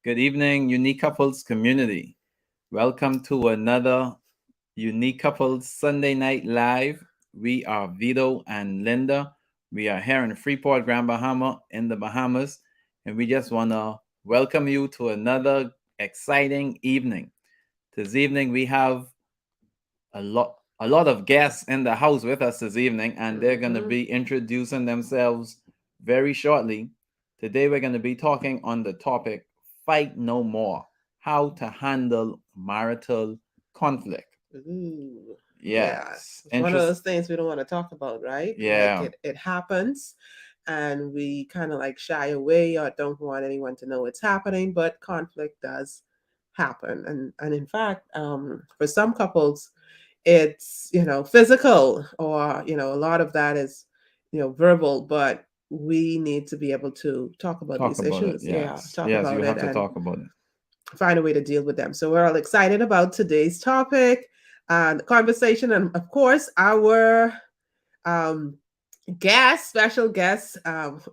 Good evening, Unique Couples community. Welcome to another Unique Couples Sunday Night Live. We are Vito and Linda. We are here in Freeport, Grand Bahama, in the Bahamas, and we just want to welcome you to another exciting evening. This evening, we have a lot of guests in the house with us this evening, and they're going to be introducing themselves very shortly. Today, we're going to be talking on the topic Fight No More, how to handle marital conflict. Ooh, yeah. Yes. It's one of those things we don't want to talk about, right? Like Yeah. it happens and we kind of like shy away or don't want anyone to know it's happening, but conflict does happen. And in fact, for some couples, it's, physical or, a lot of that is, verbal, but we need to be able to talk about Talk these about it. issues. Yeah, Yes. talk Yes, you about it have to and talk about it. find a way to deal with them. So we're all excited about today's topic and the conversation, and of course, our um, guests, special guests,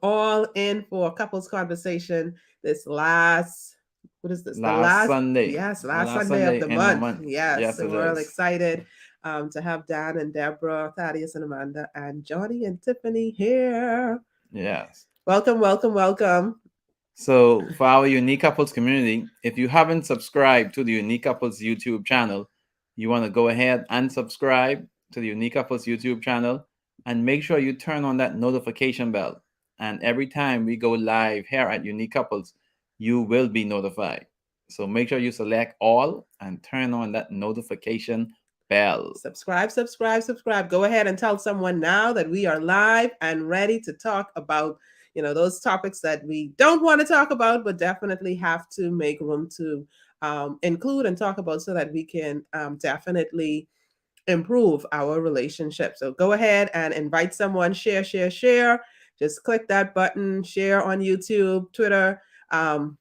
all in for couples conversation this last. What is this? The Last last, Sunday. yes, The last last Sunday of Sunday the in the month. month. Yes, Yes, so it we're all is. excited to have Dan and Deborah, Thaddeus and Amanda, and Johnny and Tiffany here. Yes. Welcome, welcome, welcome. So, for our Unique Couples community, if you haven't subscribed to the Unique Couples YouTube channel, you want to go ahead and subscribe to the Unique Couples YouTube channel and make sure you turn on that notification bell. And every time we go live here at Unique Couples, you will be notified. So, make sure you select all and turn on that notification bell. Subscribe, subscribe, subscribe. Go ahead and tell someone now that we are live and ready to talk about, those topics that we don't want to talk about, but definitely have to make room to include and talk about so that we can definitely improve our relationship. So go ahead and invite someone, share, share, share. Just click that button, share on YouTube, Twitter, um,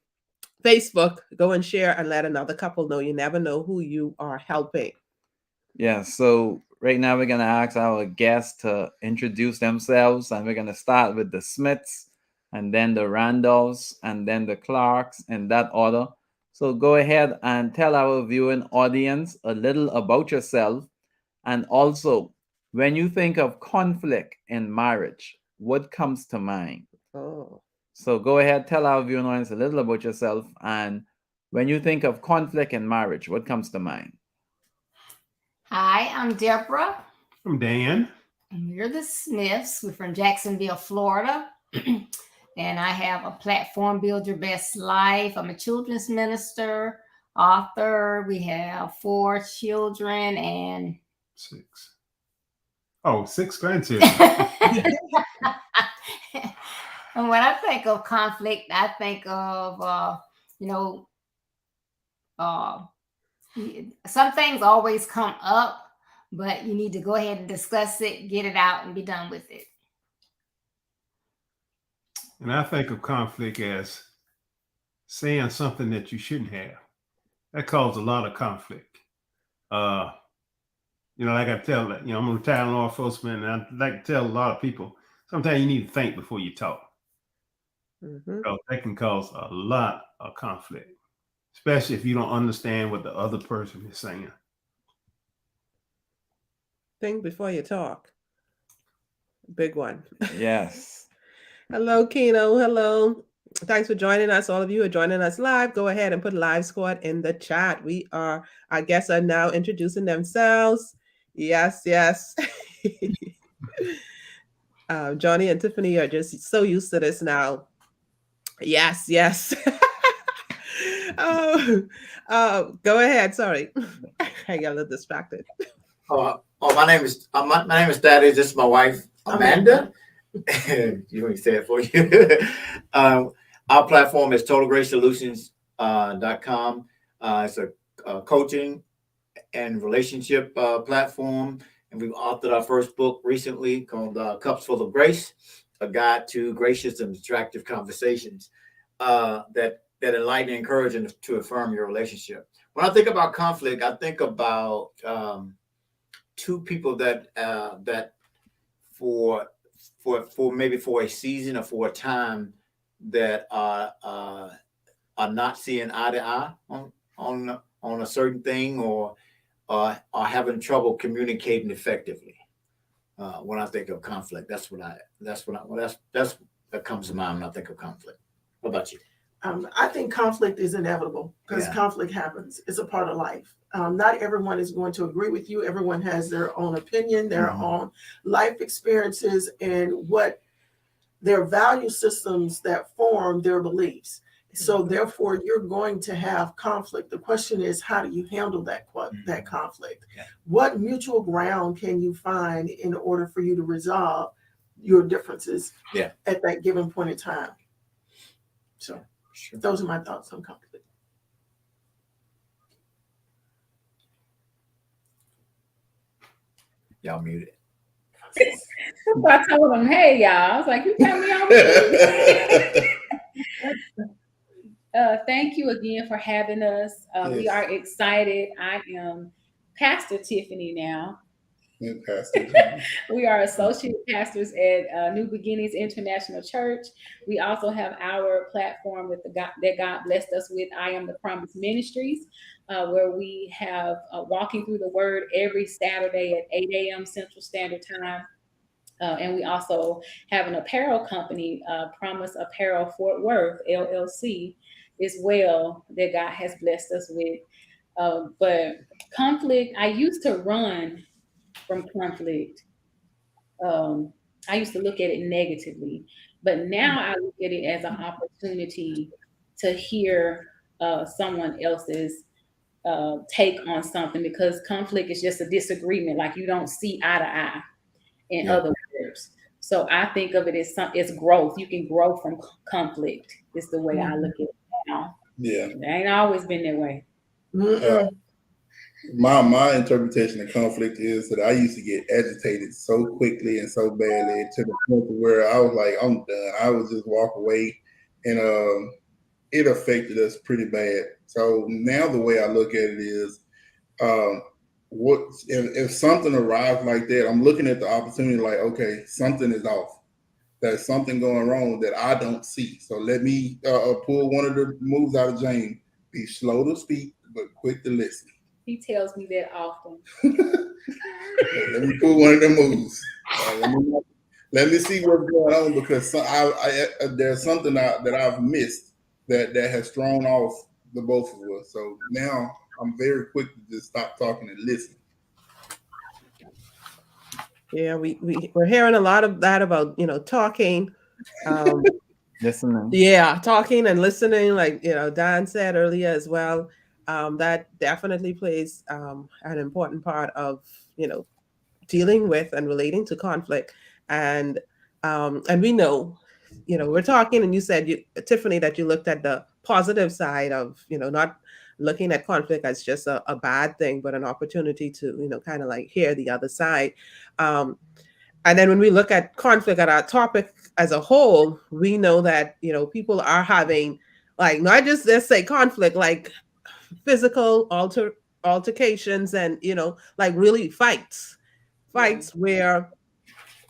Facebook. Go and share and let another couple know. You never know who you are helping. Yeah, so right now we're gonna ask our guests to introduce themselves, and we're gonna start with the Smiths, and then the Randolphs, and then the Clarks in that order. So go ahead and tell our viewing audience a little about yourself, and also when you think of conflict in marriage, what comes to mind? Oh. So go ahead, tell our viewing audience a little about yourself, and when you think of conflict in marriage, what comes to mind? Hi, I'm Deborah, I'm Dan. and we're the Smiths. We're from Jacksonville, Florida. And I have a platform, Build Your Best Life. I'm a children's minister, author. We have 4 children and Six. Oh, six grandchildren. and when I think of conflict, I think of you know, uh, some things always come up, but you need to go ahead and discuss it, get it out, and be done with it. And I think of conflict as saying something that you shouldn't have. That causes a lot of conflict. Uh, like I tell, I'm a retired law enforcement, and I like to tell a lot of people, sometimes you need to think before you talk. Mm-hmm. Because that can cause a lot of conflict, especially if you don't understand what the other person is saying. Think before you talk. Big one. Yes. Hello, Kino. Hello. Thanks for joining us. All of you who are joining us live, go ahead and put Live Squad in the chat. Our guests are now introducing themselves. Yes, yes. Johnny and Tiffany are just so used to this now. Yes, yes. Oh, go ahead. Sorry. I got a little distracted. My name is Thaddeus. This is my wife Amanda. You want me to say it for you? Our platform is totalgracesolutions.com. It's a coaching and relationship platform, and we've authored our first book recently called Cups Full of Grace, a guide to gracious and attractive conversations that enlighten, encourage, and to affirm your relationship. When I think about conflict, I think about two people that for maybe for a season or for a time that are not seeing eye to eye on a certain thing, or are having trouble communicating effectively. When I think of conflict, that's that comes to mind when I think of conflict. What about you? I think conflict is inevitable because conflict happens. It's a part of life. Not everyone is going to agree with you. Everyone has their own opinion, their own life experiences, and what their value systems that form their beliefs. So therefore, you're going to have conflict. The question is, how do you handle that conflict? Yeah. What mutual ground can you find in order for you to resolve your differences at that given point in time? So those are my thoughts on conflict. Y'all muted. I told them, hey, y'all. I was like, you got me on mute. Thank you again for having us. We are excited. I am Pastor Tiffany now. We are associate pastors at New Beginnings International Church. We also have our platform with that God blessed us with, I Am the Promise Ministries, where we have walking through the Word every Saturday at 8 a.m. Central Standard Time. And we also have an apparel company, Promise Apparel Fort Worth, LLC, as well, that God has blessed us with. But conflict, I used to run from conflict. I used to look at it negatively, but now I look at it as an opportunity to hear someone else's take on something, because conflict is just a disagreement. Like, you don't see eye to eye, in other words. So I think of it as it's growth. You can grow from conflict, is the way I look at it now. Yeah. It ain't always been that way. My interpretation of conflict is that I used to get agitated so quickly and so badly to the point where I was like, I'm done. I would just walk away, and it affected us pretty bad. So now the way I look at it is, what if something arrives like that, I'm looking at the opportunity like, okay, something is off. There's something going wrong that I don't see. So let me pull one of the moves out of James: be slow to speak, but quick to listen. He tells me that often. Let me pull one of them moves. Let me see what's going on, because there's something that I've missed that has thrown off the both of us. So now I'm very quick to just stop talking and listen. Yeah, we're hearing a lot of that about, talking. Listening. Yeah, talking and listening, like, Dan said earlier as well. That definitely plays an important part of, dealing with and relating to conflict. And we know, we're talking, and you said, Tiffany, that you looked at the positive side of, not looking at conflict as just a bad thing, but an opportunity to, kind of like hear the other side. And then when we look at conflict at our topic as a whole, we know that, people are having, like, not just, let's say, conflict, like physical altercations, and, like really fights where,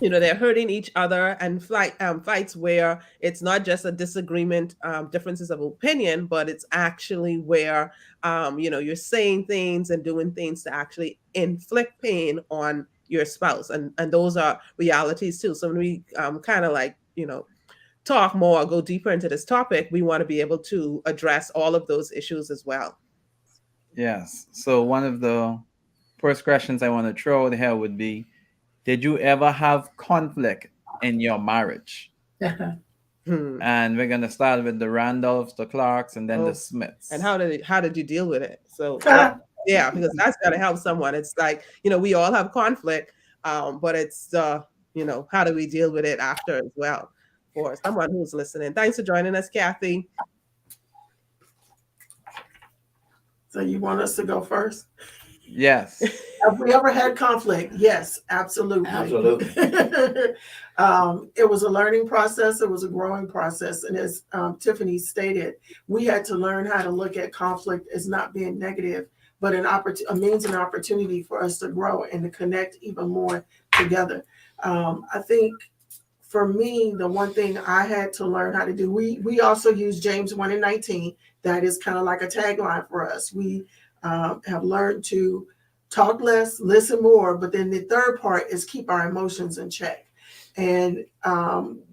they're hurting each other, and fights where it's not just a disagreement, differences of opinion, but it's actually where, you're saying things and doing things to actually inflict pain on your spouse. And those are realities too. So when we kind of like, talk more, go deeper into this topic, we want to be able to address all of those issues as well. Yes. So one of the first questions I want to throw out here would be, did you ever have conflict in your marriage? And we're going to start with the Randolphs, the Clarks, and then the Smiths. And how did you deal with it? So yeah, because that's got to help someone. It's like, we all have conflict, but it's, how do we deal with it after as well for someone who's listening. Thanks for joining us, Kathy. So you want us to go first? Yes. Have we ever had conflict? Yes, absolutely. Absolutely. It was a learning process. It was a growing process. And as Tiffany stated, we had to learn how to look at conflict as not being negative, but a means and opportunity for us to grow and to connect even more together. I think for me, the one thing I had to learn how to do, we also use James 1:19. That is kind of like a tagline for us. We have learned to talk less, listen more, but then the third part is keep our emotions in check. And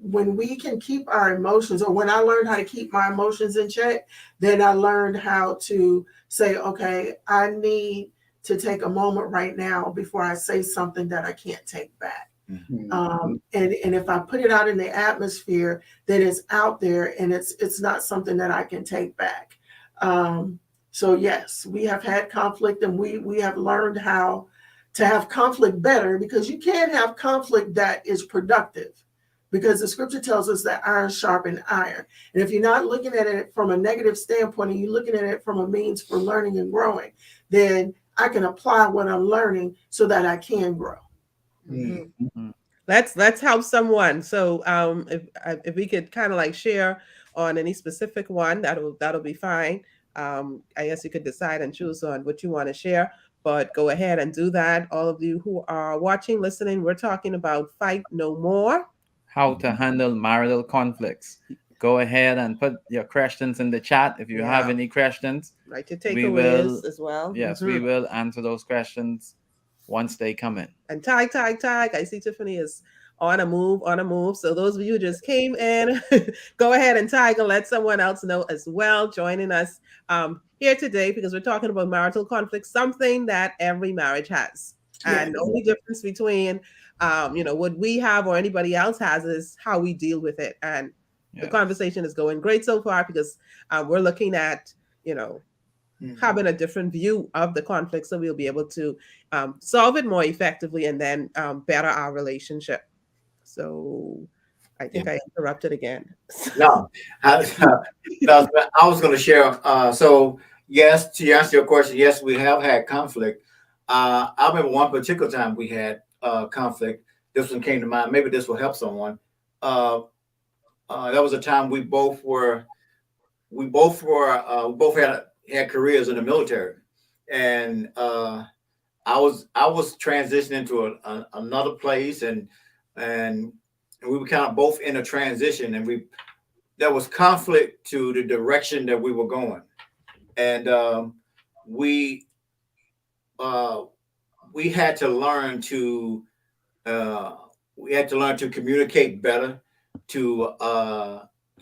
when we can keep our emotions, or when I learned how to keep my emotions in check, then I learned how to say, okay, I need to take a moment right now before I say something that I can't take back. And if I put it out in the atmosphere, then it's out there and it's not something that I can take back. So yes, we have had conflict, and we have learned how to have conflict better, because you can't have conflict that is productive, because the scripture tells us that iron sharpens iron. And if you're not looking at it from a negative standpoint and you're looking at it from a means for learning and growing, then I can apply what I'm learning so that I can grow. Mm-hmm. Let's help someone. So if we could kind of like share on any specific one, that'll be fine. I guess you could decide and choose on what you want to share, but go ahead and do that. All of you who are watching, listening, we're talking about Fight No More. How to handle marital conflicts. Go ahead and put your questions in the chat if you have any questions. Write your takeaways as well. Yes, we will answer those questions once they come in. And tag. I see Tiffany is on a move. So those of you who just came in, go ahead and tag and let someone else know as well, joining us here today, because we're talking about marital conflict, something that every marriage has. And the only difference between what we have or anybody else has is how we deal with it. And the conversation is going great so far, because we're looking at, having a different view of the conflict, so we'll be able to solve it more effectively and then better our relationship. So I think I interrupted again. No, I was going to share. So yes, to answer your question, yes, we have had conflict. I remember one particular time we had conflict. This one came to mind. Maybe this will help someone. That was a time we both had careers in the military, and I was transitioning to another place, and we were kind of both in a transition, and there was conflict to the direction that we were going, and we had to learn to communicate better, to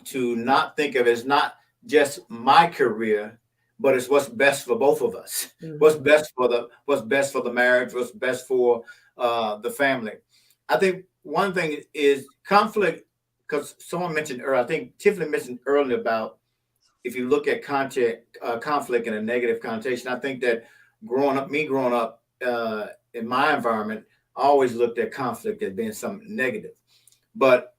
not think of it as not just my career, but it's what's best for both of us. Mm-hmm. What's best for the marriage, what's best for the family. I think one thing is conflict, because someone mentioned earlier, I think Tiffany mentioned earlier about if you look at conflict in a negative connotation. I think that growing up in my environment, I always looked at conflict as being something negative. But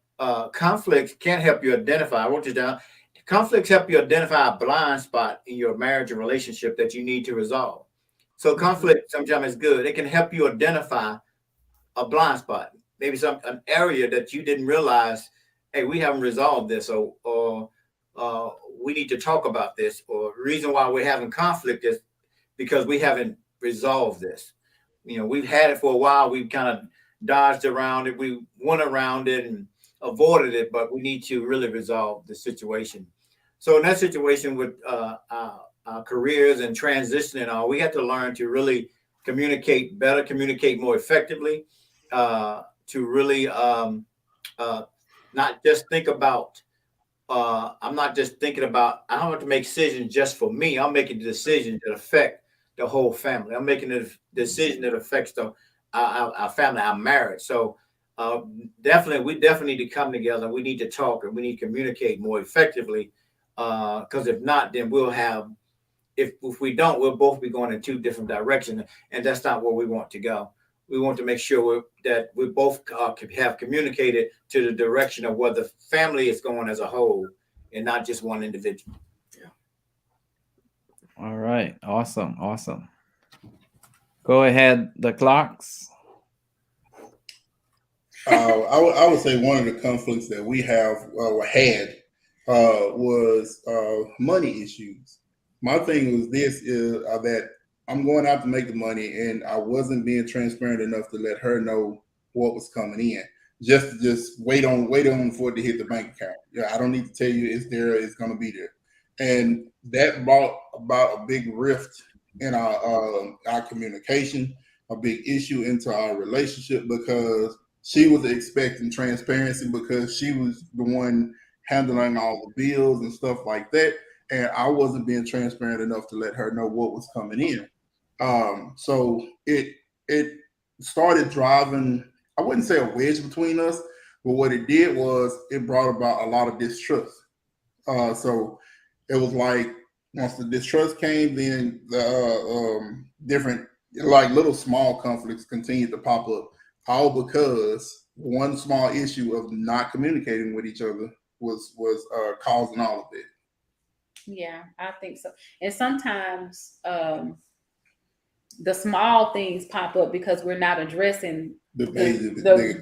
conflict can help you identify. I wrote this down. Conflicts help you identify a blind spot in your marriage and relationship that you need to resolve. So conflict sometimes is good. It can help you identify a blind spot, maybe an area that you didn't realize, hey, we haven't resolved this, or we need to talk about this, or the reason why we're having conflict is because we haven't resolved this. We've had it for a while. We've kind of dodged around it. We went around it and avoided it, but we need to really resolve the situation. So in that situation with our careers and transition and all, we had to learn to really communicate better, communicate more effectively, to really not just think about, I'm not just thinking about, I don't have to make decisions just for me. I'm making decisions that affect the whole family. I'm making a decision that affects our family, our marriage. So we definitely need to come together. We need to talk, and we need to communicate more effectively. Because if not, then if we don't, we'll both be going in two different directions, and that's not where we want to go. We want to make sure that we both have communicated to the direction of where the family is going as a whole, and not just one individual. Yeah. All right. Awesome. Go ahead, the clocks. I would say one of the conflicts that we have had was money issues. My thing was this is that I'm going out to make the money, and I wasn't being transparent enough to let her know what was coming in. just wait on for it to hit the bank account. Yeah, I don't need to tell you it's there, it's gonna be there. And that brought about a big rift in our communication, a big issue into our relationship because she was expecting transparency because she was the one handling all the bills and stuff like that. And I wasn't being transparent enough to let her know what was coming in. So it started driving, I wouldn't say a wedge between us, but what it did was it brought about a lot of distrust. So it was like once the distrust came, then the different like little small conflicts continued to pop up, all because one small issue of not communicating with each other was causing all of it. Yeah, I think so. And sometimes the small things pop up because we're not addressing the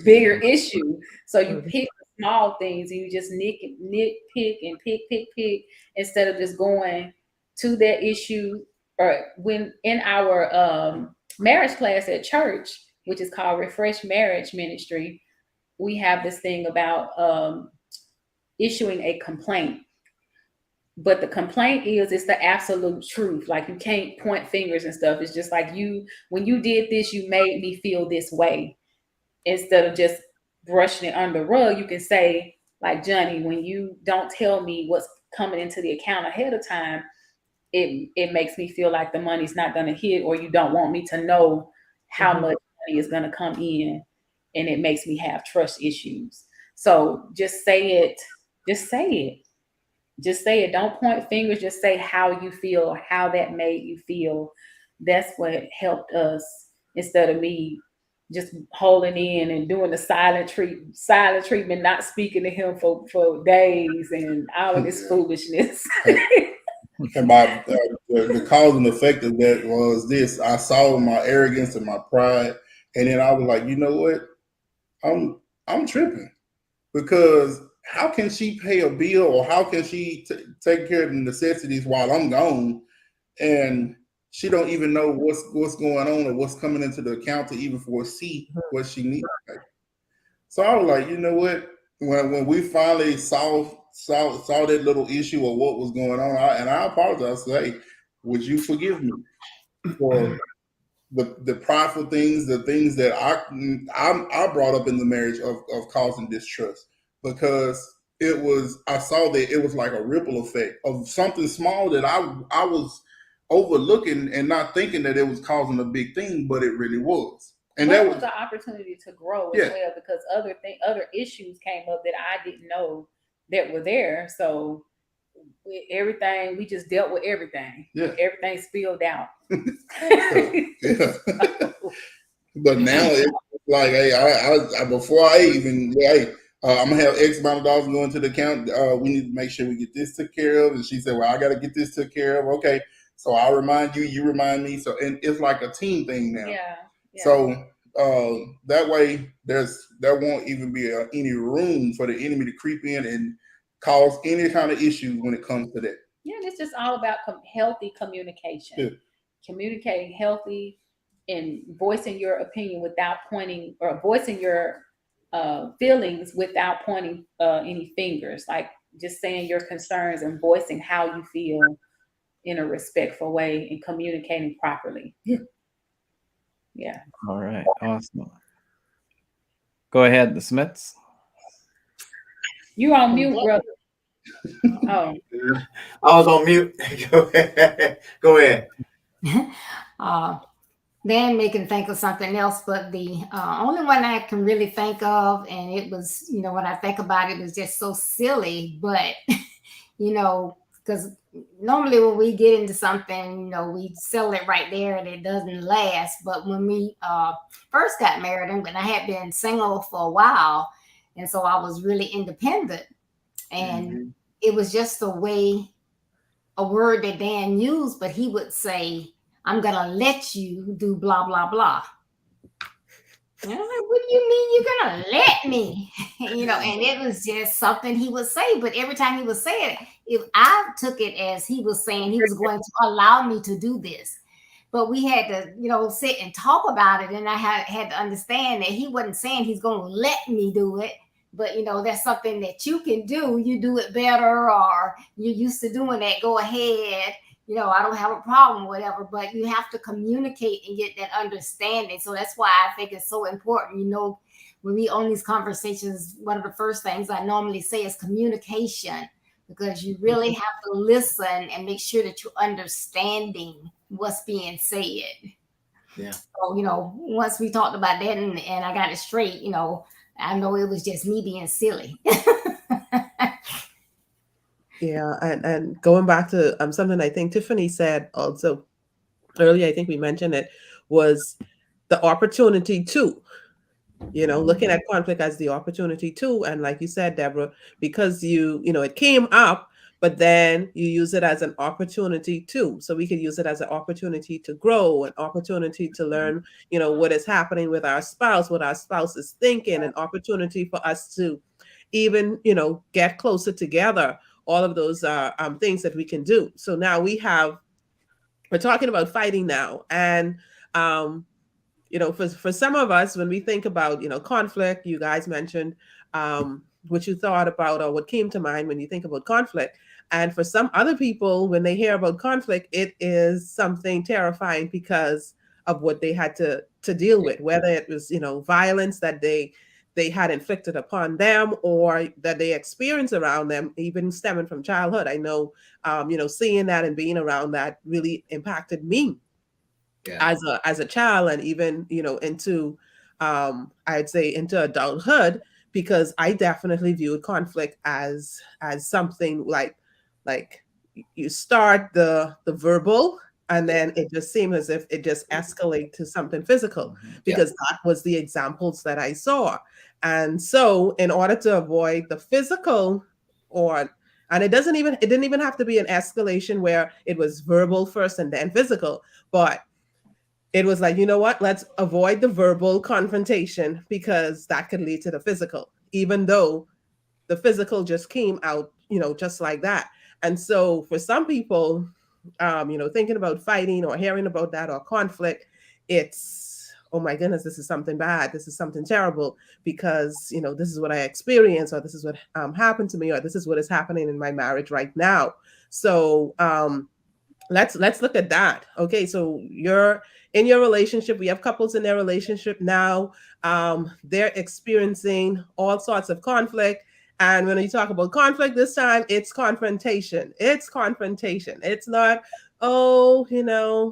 bigger issue. So you pick the small things and you just nitpick and pick instead of just going to that issue. Or when in our marriage class at church, which is called Refresh Marriage Ministry, we have this thing about issuing a complaint. But the complaint is it's the absolute truth. Like you can't point fingers and stuff. It's just like when you did this, you made me feel this way. Instead of just brushing it under the rug, you can say, like, Johnny, when you don't tell me what's coming into the account ahead of time, it makes me feel like the money's not going to hit, or you don't want me to know how much money is going to come in, and it makes me have trust issues. So just say it. Just say it. Just say it. Don't point fingers. Just say how you feel, how that made you feel. That's what helped us, instead of me just holding in and doing the silent treatment, not speaking to him for days and all of this foolishness. And the cause and effect of that was this: I saw my arrogance and my pride, and then I was like, you know what? I'm tripping, because how can she pay a bill, or how can she take care of the necessities while I'm gone, and she don't even know what's going on or what's coming into the account to even foresee what she needs. So I was like, you know what? When we finally saw that little issue of what was going on, I apologized. Hey, would you forgive me for the prideful things, the things that I brought up in the marriage of causing distrust? Because I saw that it was like a ripple effect of something small that I was overlooking and not thinking that it was causing a big thing, but it really was. And that was an opportunity to grow as well, because other issues came up that I didn't know that were there. So everything, we just dealt with everything. Yeah. Everything spilled out. But now it's like, hey, I before I even, I'm gonna have X amount of dollars going to the account. We need to make sure we get this took care of. And she said, well, I got to get this took care of. Okay. So I remind you, you remind me. So, and it's like a team thing now. Yeah. So that way there won't even be any room for the enemy to creep in and cause any kind of issue when it comes to that. Yeah. It's just all about healthy communication. Yeah. Communicating healthy and voicing your opinion without pointing, or voicing your feelings without pointing any fingers. Like just saying your concerns and voicing how you feel in a respectful way and communicating properly. Yeah. All right. Awesome. Go ahead, the Smiths. You're on mute, brother. Oh. I was on mute. Go ahead. Then we can think of something else, but the only one I can really think of, and it was, when I think about it, was just so silly, but, because normally when we get into something, we sell it right there and it doesn't last. But when we first got married, and I had been single for a while, and so I was really independent, and it was just a word that Dan used, but he would say, I'm going to let you do blah, blah, blah. And I'm like, what do you mean you're going to let me? And it was just something he would say. But every time he would say it, I took it as he was saying he was going to allow me to do this. but we had to, sit and talk about it. And I had to understand that he wasn't saying he's going to let me do it. But, that's something that you can do. You do it better, or you're used to doing that. Go ahead. I don't have a problem, whatever. But you have to communicate and get that understanding. So that's why I think it's so important. When we own these conversations, one of the first things I normally say is communication, because you really have to listen and make sure that you're understanding what's being said. Yeah. So, once we talked about that and I got it straight, I know it was just me being silly. Yeah, and going back to something I think Tiffany said also earlier, I think we mentioned it, was the opportunity to, looking at conflict as the opportunity to. And like you said, Deborah, because it came up, but then you use it as an opportunity too. So we could use it as an opportunity to grow, an opportunity to learn, what is happening with our spouse, what our spouse is thinking, an opportunity for us to even, get closer together, all of those things that we can do. So now we're talking about fighting now. And, for some of us, when we think about, conflict, you guys mentioned what you thought about or what came to mind when you think about conflict. And for some other people, when they hear about conflict, it is something terrifying because of what they had to deal with, whether it was, violence that they had inflicted upon them or that they experienced around them, even stemming from childhood. I know, seeing that and being around that really impacted me as a child, and even into I'd say into adulthood, because I definitely viewed conflict as something like you start the verbal, and then it just seemed as if it just escalated to something physical, because that was the examples that I saw. And so in order to avoid the physical, and it didn't even have to be an escalation where it was verbal first and then physical, but it was like, you know what, let's avoid the verbal confrontation because that could lead to the physical, even though the physical just came out, just like that. And so for some people, thinking about fighting or hearing about that or conflict, it's, oh my goodness, this is something bad. This is something terrible because, this is what I experienced, or this is what happened to me, or this is what is happening in my marriage right now. So, let's look at that. Okay, so you're in your relationship. We have couples in their relationship now. They're experiencing all sorts of conflict. And when you talk about conflict this time, it's confrontation. It's confrontation. It's not, oh,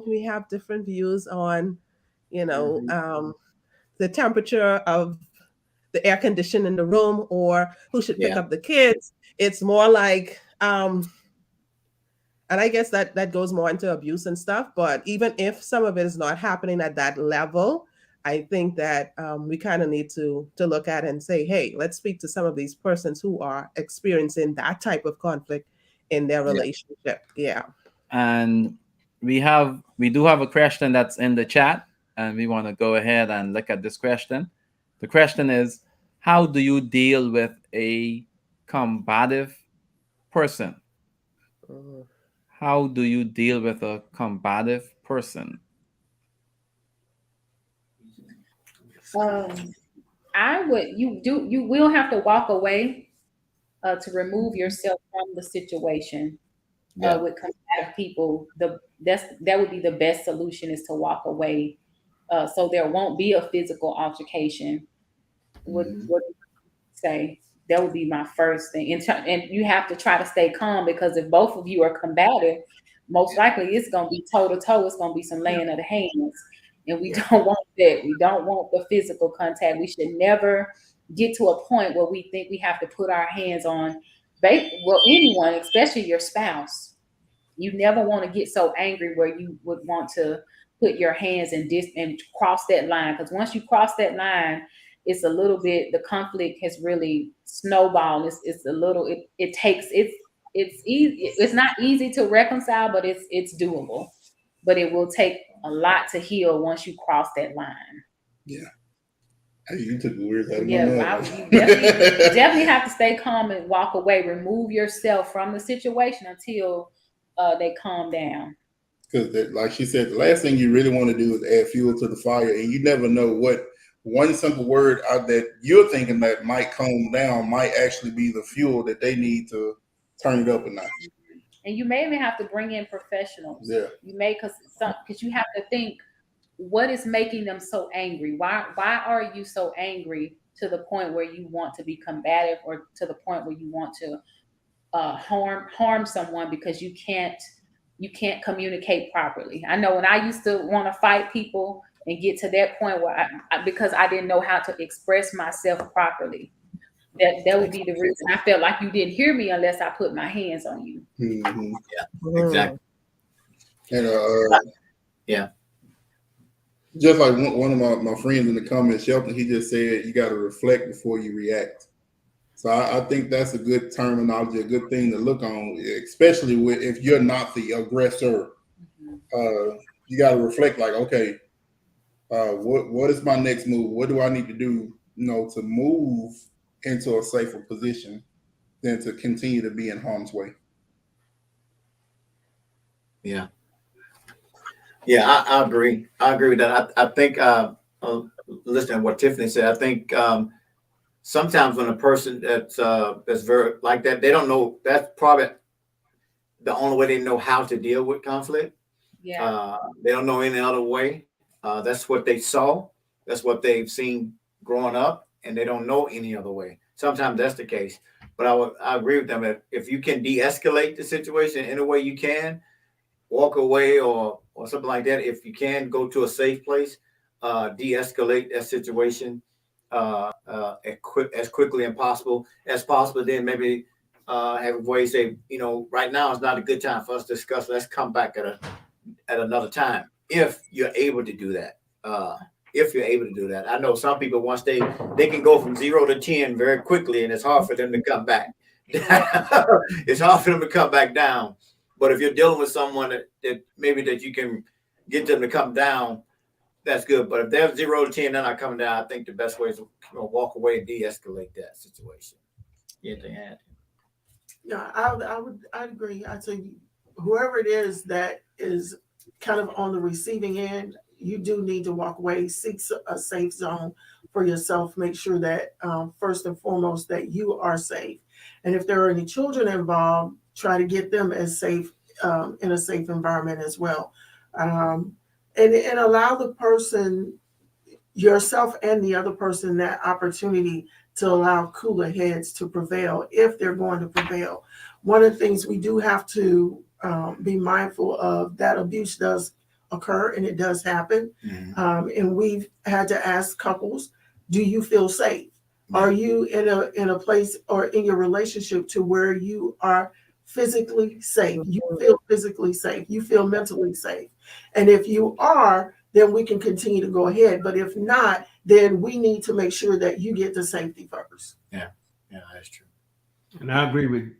we have different views on, the temperature of the air condition in the room, or who should pick up the kids. It's more like, and I guess that goes more into abuse and stuff. But even if some of it is not happening at that level, I think that we kind of need to look at it and say, hey, let's speak to some of these persons who are experiencing that type of conflict in their relationship. Yeah. And we do have a question that's in the chat, and we want to go ahead and look at this question. The question is, how do you deal with a combative person? How do you deal with a combative person? You will have to walk away to remove yourself from the situation. With combative people, that would be the best solution, is to walk away, so there won't be a physical altercation. What do you say? That would be my first thing. And you have to try to stay calm, because if both of you are combative, most likely it's going to be toe to toe. It's going to be some laying of the hands, and we don't want that. We don't want the physical contact. We should never get to a point where we think we have to put our hands on anyone, especially your spouse. You never want to get so angry where you would want to put your hands and cross that line, because once you cross that line, it's a little bit, the conflict has really snowballed. It's a little, it's easy. It's not easy to reconcile, but it's doable. But it will take a lot to heal once you cross that line. Yeah. You took the words out of my mouth. You definitely have to stay calm and walk away. Remove yourself from the situation until they calm down. because like she said, the last thing you really want to do is add fuel to the fire, and you never know what one simple word out that you're thinking that might calm down might actually be the fuel that they need to turn it up a notch. And you may even have to bring in professionals. Yeah. You may, because you have to think, what is making them so angry? Why are you so angry to the point where you want to be combative, or to the point where you want to harm someone because you can't communicate properly? I know when I used to want to fight people and get to that point where because I didn't know how to express myself properly, that would be the reason I felt like you didn't hear me unless I put my hands on you. Mm-hmm. Yeah, exactly. And yeah, just like one of my friends in the comments, Shelton, he just said you got to reflect before you react. So I think that's a good terminology, a good thing to look on, especially if you're not the aggressor. Mm-hmm. You got to reflect, like, okay, what is my next move? What do I need to do, to move into a safer position than to continue to be in harm's way? Yeah. Yeah, I agree. I agree with that. I think, listening to what Tiffany said, I think sometimes when a person that's very like that, they don't know, that's probably the only way they know how to deal with conflict. Yeah. They don't know any other way. That's what they saw. That's what they've seen growing up, and they don't know any other way. Sometimes that's the case. But I agree with them that if you can de-escalate the situation in a way you can, walk away or something like that. If you can go to a safe place, de-escalate that situation as quickly as possible. Then maybe have a way say, right now is not a good time for us to discuss. Let's come back at another time if you're able to do that. I know some people, once they can go from 0 to 10 very quickly, and it's hard for them to come back. It's hard for them to come back down. But if you're dealing with someone that maybe that you can get them to come down, that's good. But if they're 0 to 10, they're not coming down, I think the best way is to walk away and de-escalate that situation. Anything to add? Yeah, I'd agree. I'd say whoever it is that is kind of on the receiving end, you do need to walk away, seek a safe zone for yourself. Make sure that first and foremost that you are safe. And if there are any children involved, try to get them as safe in a safe environment as well. And allow the person, yourself and the other person, that opportunity to allow cooler heads to prevail if they're going to prevail. One of the things we do have to be mindful of, that abuse does occur and it does happen. Mm-hmm. And we've had to ask couples, do you feel safe? Mm-hmm. Are you in a place or in your relationship to where you are physically safe? You feel physically safe. You feel mentally safe. And if you are, then we can continue to go ahead. But if not, then we need to make sure that you get to safety first. Yeah, that's true. And I agree with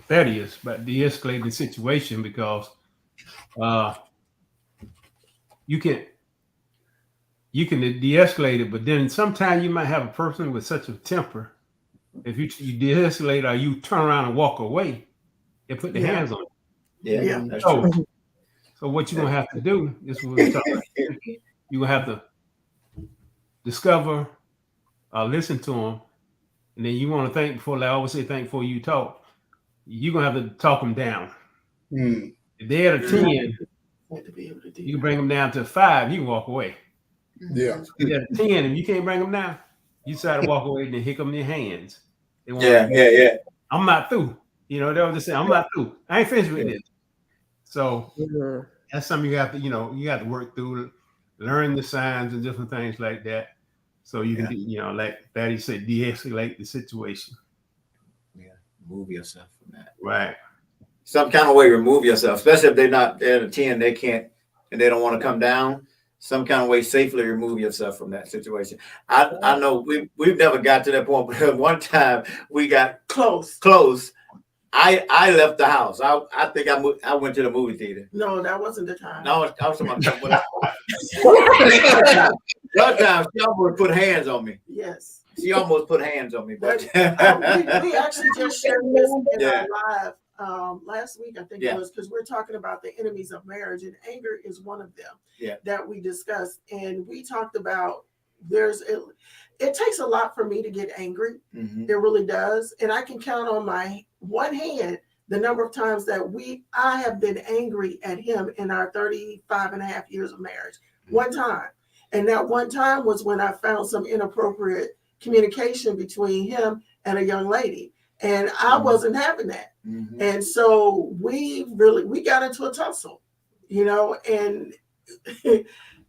Thaddeus about de-escalating the situation, because you can de-escalate it, but then sometimes you might have a person with such a temper. If you de-escalate or you turn around and walk away, they put their hands on you. Yeah. That's true. So what you're gonna have to do is you're gonna have to discover, listen to them, and then you want to think before. Like I always say, think before you talk. You're gonna have to talk them down. Mm. If they're at a 10, you can bring them down to 5. You can walk away. Yeah. If they're at a 10, if you can't bring them down, you decide to walk away and then hick them in your hands. Yeah. I'm not through. They'll just say, I'm not through. I ain't finished with this. So that's something you have to, you have to work through, learn the signs and different things like that. So you can, like Thaddeus said, de-escalate the situation. Yeah, remove yourself from that. Right. Some kind of way, remove yourself, especially if they're at a 10, they can't, and they don't want to come down. Some kind of way, safely remove yourself from that situation. I know we've never got to that point, but one time we got close. I left the house. I think I went to the movie theater. No, that wasn't the time. No, I was talking about one time she almost put hands on me. Yes. She almost put hands on me. But we actually just shared this in our live last week, I think Yeah. it was, because we're talking about the enemies of marriage, and anger is one of them that we discussed. And we talked about it takes a lot for me to get angry. It really does. And I can count on my one hand the number of times that I have been angry at him in our 35 and a half years of marriage. One time. And that one time was when I found some inappropriate communication between him and a young lady. And I wasn't having that. And so we got into a tussle, and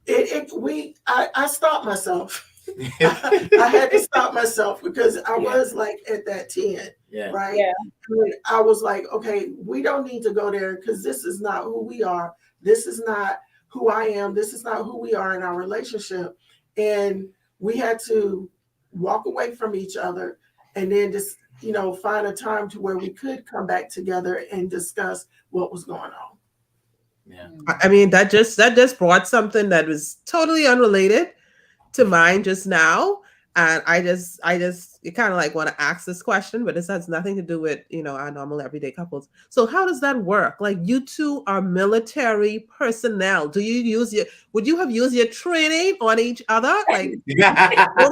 I stopped myself. I had to stop myself because I was like at that 10, right? Yeah. And I was like, okay, we don't need to go there because this is not who we are. This is not who I am. This is not who we are in our relationship. And we had to walk away from each other and then just, find a time to where we could come back together and discuss what was going on. Yeah. I mean, that just brought something that was totally unrelated to mine just now. And I just kind of like want to ask this question, but this has nothing to do with, our normal everyday couples. So how does that work? Like, you two are military personnel. Would you have used your training on each other? Like, don't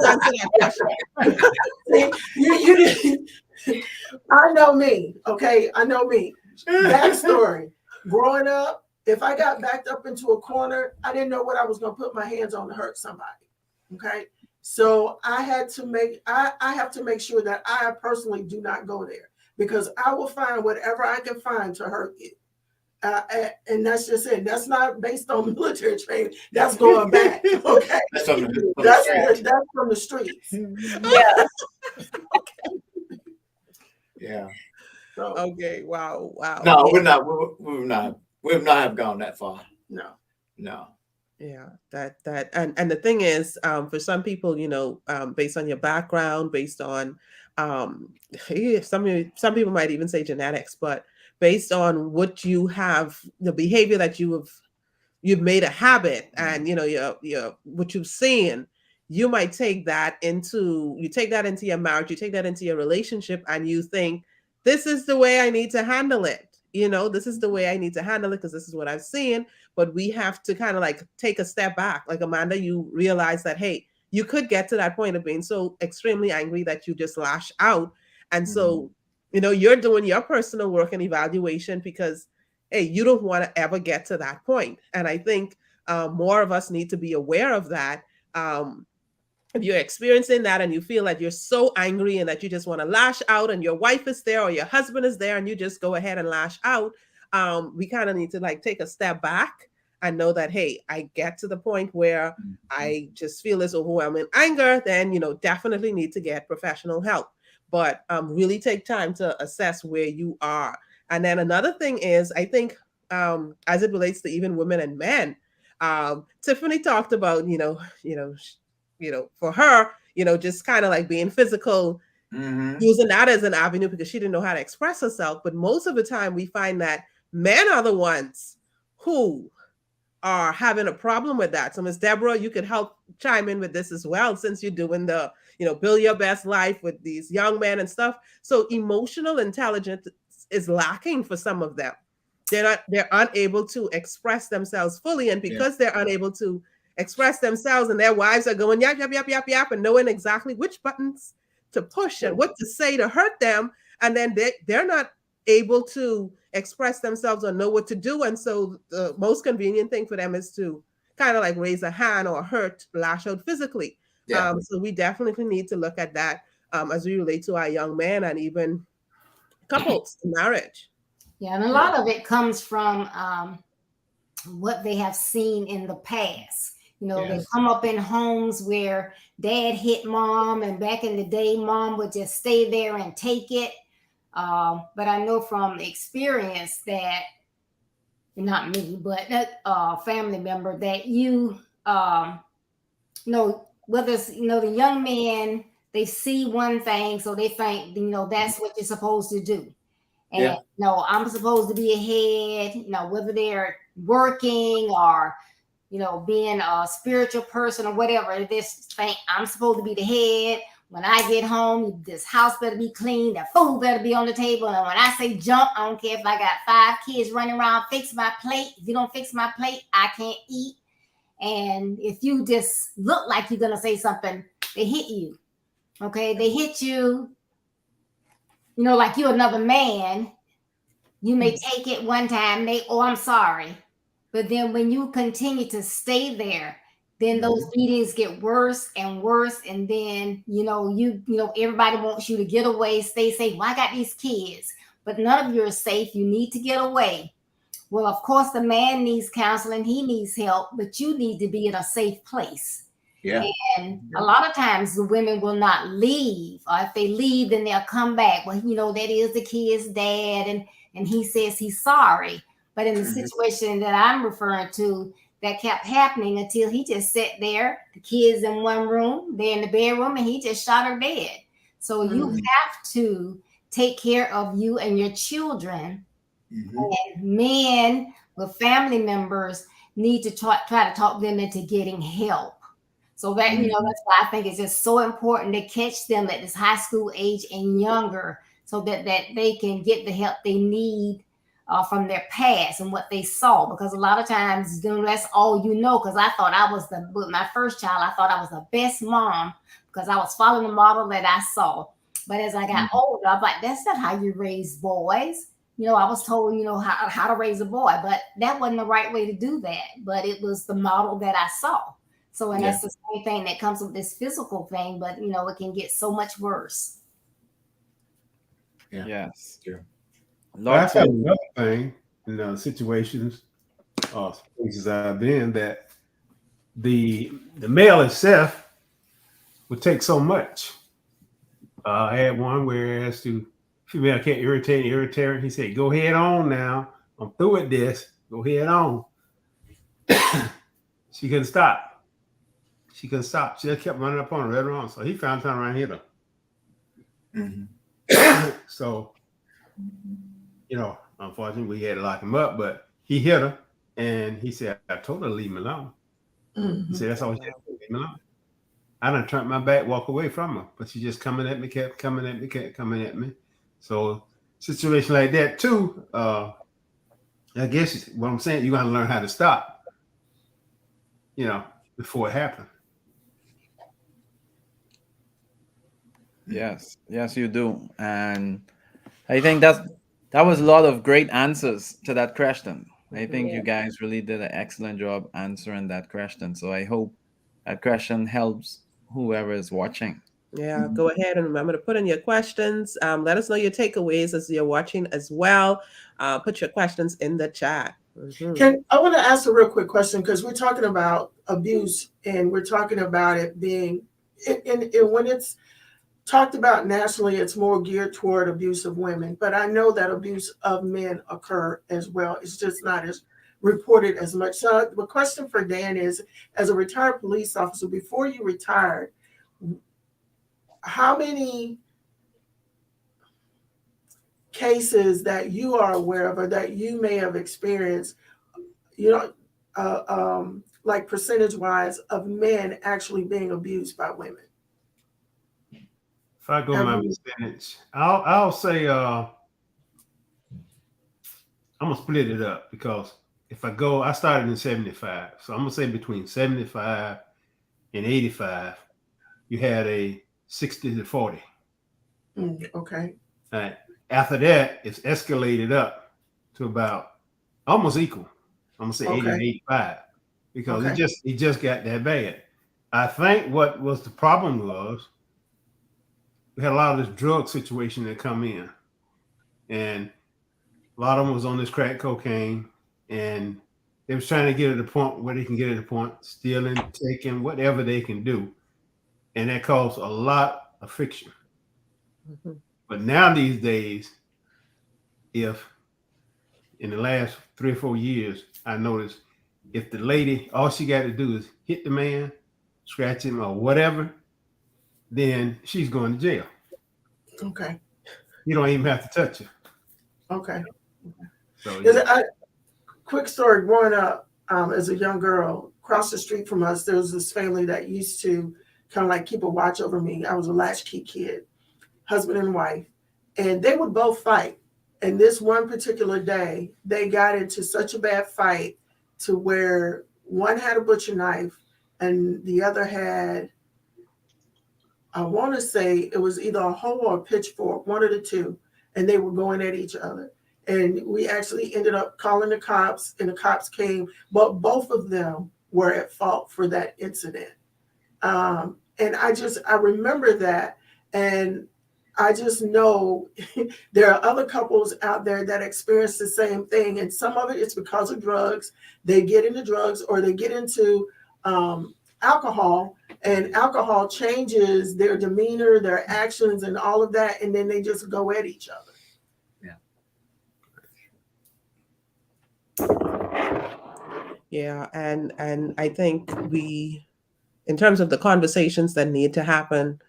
answer that question. you didn't. I know me. Okay. I know me. Backstory. Growing up, if I got backed up into a corner, I didn't know what I was going to put my hands on to hurt somebody. Okay. So I have to make sure that I personally do not go there, because I will find whatever I can find to hurt you. And that's just it. That's not based on military training. That's going back. Okay. That's from the streets. Yeah. Yeah. So, Okay. Wow. No, we're not. We would not have gone that far. no. Yeah, that and the thing is, for some people, based on your background, based on some people might even say genetics, but based on what you have, the behavior that you've made a habit, and your what you've seen, you might take that into your marriage, you take that into your relationship, and you think, this is the way I need to handle it. This is the way I need to handle it because this is what I've seen. But we have to kind of like take a step back. Like, Amanda, you realize that, hey, you could get to that point of being so extremely angry that you just lash out. And so, you're doing your personal work and evaluation because, hey, you don't want to ever get to that point. And I think more of us need to be aware of that. If you're experiencing that and you feel like you're so angry and that you just want to lash out, and your wife is there or your husband is there and you just go ahead and lash out, we kind of need to like take a step back and know that, hey, I get to the point where I just feel this overwhelming anger, then, definitely need to get professional help. But really take time to assess where you are. And then another thing is, I think, as it relates to even women and men, Tiffany talked about, for her, just kind of like being physical, using that as an avenue because she didn't know how to express herself. But most of the time we find that men are the ones who are having a problem with that. So Ms. Deborah, you could help chime in with this as well, since you're doing the, build your best life with these young men and stuff. So emotional intelligence is lacking for some of them. They're unable to express themselves fully. And because they're unable to express themselves and their wives are going yap, yap, yap, yap, yap, and knowing exactly which buttons to push and what to say to hurt them. And then they're not able to express themselves or know what to do. And so the most convenient thing for them is to kind of like raise a hand or lash out physically. Yeah. So we definitely need to look at that as we relate to our young men and even couples in marriage. Yeah, and a lot of it comes from what they have seen in the past. They come up in homes where dad hit mom, and back in the day, mom would just stay there and take it. But I know from experience that, not me, but that family member, that whether it's, the young man, they see one thing, so they think, that's what you're supposed to do. And I'm supposed to be ahead, whether they're working or, being a spiritual person or whatever, this thing, I'm supposed to be the head. when I get home, this house better be clean, the food better be on the table. And when I say jump, I don't care if I got 5 kids running around, fix my plate. If you don't fix my plate, I can't eat. And if you just look like you're gonna say something, they hit you. Okay, they hit you, like you're another man. You may take it one time, I'm sorry. But then when you continue to stay there, then those meetings get worse and worse. And then, everybody wants you to get away, stay safe. Well, I got these kids, but none of you are safe. You need to get away. Well, of course, the man needs counseling. He needs help, but you need to be in a safe place. Yeah. And a lot of times the women will not leave, or if they leave, then they'll come back. Well, that is the kid's dad, and he says he's sorry. But in the situation that I'm referring to, that kept happening until he just sat there, the kids in one room, they're in the bedroom, and he just shot her dead. So you have to take care of you and your children. And men with family members need to try to talk them into getting help. So that, that's why I think it's just so important to catch them at this high school age and younger, so that they can get the help they need from their past and what they saw. Because a lot of times, that's all because I thought with my first child, I thought I was the best mom because I was following the model that I saw. But as I got older, I'm like, that's not how you raise boys. I was told, how to raise a boy, but that wasn't the right way to do that. But it was the model that I saw. So, and that's the same thing that comes with this physical thing, but it can get so much worse. Yeah. Yes. Sure. I found another thing in situations, places I've been, that the male itself would take so much. I had one where as to female can't irritate her. He said, "Go head on now. I'm through with this. Go head on." She couldn't stop. She just kept running up on her right around. So he found time around here. So, unfortunately, we had to lock him up, but he hit her, and he said, "I told her to leave me alone." He said, "That's all she had to do, leave me alone." I done turned my back, walk away from her, but she just kept coming at me. So, situation like that too. I guess what I'm saying, you got to learn how to stop. Before it happened. Yes, you do. And I think that was a lot of great answers to that question. I think you guys really did an excellent job answering that question. So I hope that question helps whoever is watching. Yeah, go ahead and remember to put in your questions. Let us know your takeaways as you're watching as well. Put your questions in the chat. I want to ask a real quick question, because we're talking about abuse and we're talking about it being, and when it's talked about nationally, it's more geared toward abuse of women. But I know that abuse of men occur as well. It's just not as reported as much. So the question for Dan is, as a retired police officer, before you retired, how many cases that you are aware of or that you may have experienced, like percentage-wise, of men actually being abused by women? If I go my percentage, I'll say I'm gonna split it up, because if I started in 75, so I'm gonna say between 75 and 85, you had a 60 to 40. Okay. All right. After that, it's escalated up to about almost equal. I'm gonna say 80 and 85, because it just got that bad. I think what was the problem was we had a lot of this drug situation that come in, and a lot of them was on this crack cocaine, and they was trying to get to the point where they can get to the point, stealing, taking, whatever they can do. And that caused a lot of friction. But now these days, if in the last 3 or 4 years, I noticed if the lady, all she got to do is hit the man, scratch him or whatever, then she's going to jail. Okay. You don't even have to touch her. Okay. So, quick story. Growing up as a young girl, across the street from us, there was this family that used to kind of like keep a watch over me. I was a latchkey kid, husband and wife, and they would both fight. And this one particular day, they got into such a bad fight to where one had a butcher knife and the other had, I want to say it was either a hoe or a pitchfork, one of the two, and they were going at each other. And we actually ended up calling the cops, and the cops came, but both of them were at fault for that incident. And I remember that, and I just know there are other couples out there that experience the same thing, and some of it is because of drugs. They get into drugs or they get into alcohol, and alcohol changes their demeanor, their actions, and all of that, and then they just go at each other. Yeah, and I think in terms of the conversations that need to happen,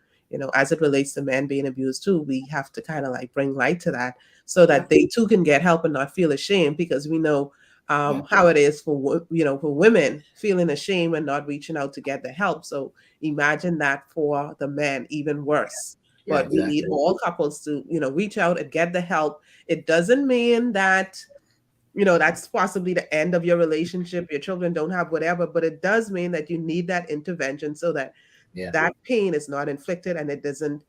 as it relates to men being abused too, we have to kind of like bring light to that so that they too can get help and not feel ashamed, because we know how it is for women feeling ashamed and not reaching out to get the help. So imagine that for the men, even worse. But we need all couples to reach out and get the help. It doesn't mean that that's possibly the end of your relationship, your children don't have whatever, but it does mean that you need that intervention so that that pain is not inflicted and it doesn't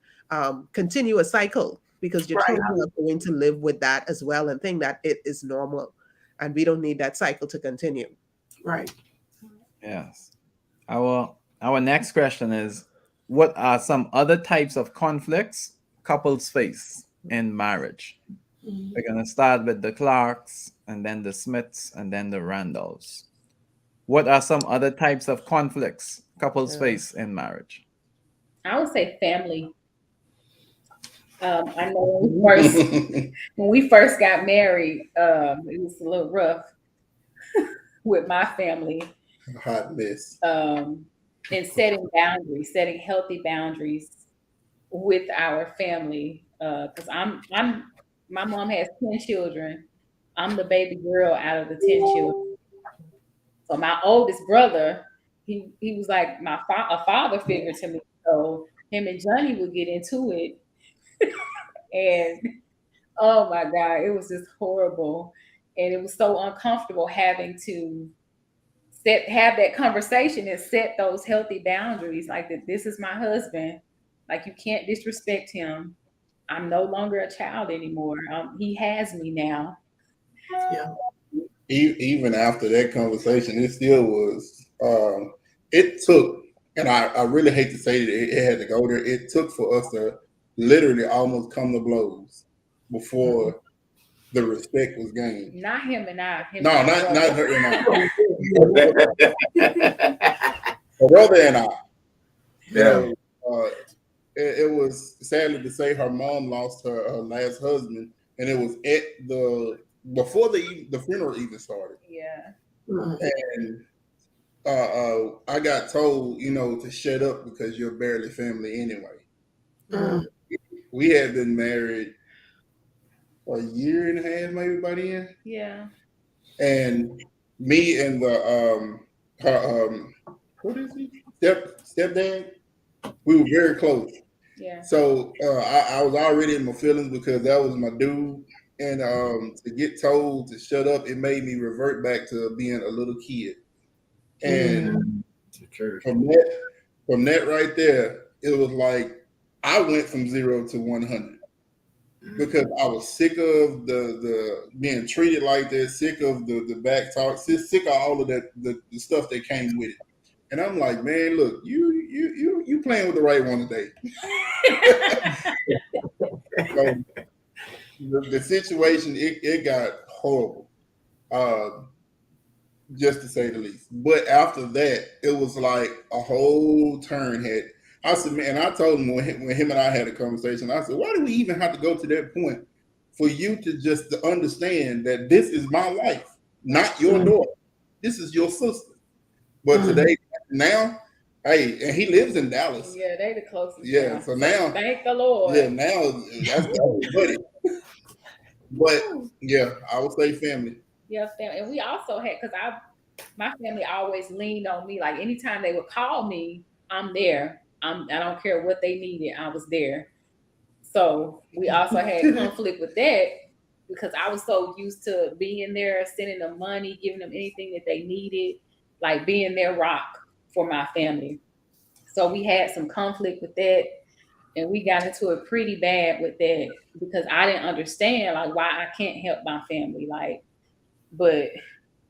continue a cycle, because your children are going to live with that as well and think that it is normal, and we don't need that cycle to continue. Right. Yes. Our next question is, what are some other types of conflicts couples face in marriage? We're going to start with the Clarks, and then the Smiths, and then the Randalls. What are some other types of conflicts couples face in marriage? I would say family. I know when we first got married, it was a little rough with my family. Hot mess. And setting setting healthy boundaries with our family. Because my mom has 10 children. I'm the baby girl out of the 10 children. So my oldest brother, he was like a father figure to me. So him and Johnny would get into it. And oh my God, it was just horrible. And it was so uncomfortable having to have that conversation and set those healthy boundaries, like that this is my husband. Like, you can't disrespect him. I'm no longer a child anymore. He has me now. Yeah. Even after that conversation, it still was. It took, and I really hate to say that it had to go there. It took for us to literally almost come to blows before the respect was gained. Not him and I. Not her and I. Her brother and I. Yeah. It was sadly to say her mom lost her last husband, and it was before the funeral even started. Yeah. And I got told, to shut up because you're barely family anyway. We had been married a year and a half, maybe by then. Yeah. And me and her what is he? Stepdad, we were very close. Yeah. So I was already in my feelings because that was my dude. And to get told to shut up, it made me revert back to being a little kid. And from that right there, it was like I went from 0 to 100 because I was sick of the being treated like that, sick of the back talk, sick of all of that the stuff that came with it. And I'm like, man, look, you playing with the right one today. So, the situation, it got horrible, just to say the least. But after that, it was like a whole turn I said, man, I told him when him and I had a conversation, I said, why do we even have to go to that point for you to just understand that this is my life, not your daughter. This is your sister. But today, now, hey, and he lives in Dallas. Yeah, they the closest. Yeah, now. so now, thank the Lord. Yeah, now that's buddy. But yeah, I would say family. Yeah, family. And we also had, because my family always leaned on me. Like, anytime they would call me, I'm there. I don't care what they needed. I was there. So we also had conflict with that because I was so used to being there, sending them money, giving them anything that they needed, like being their rock for my family. So we had some conflict with that, and we got into it pretty bad with that because I didn't understand like why I can't help my family. Like, but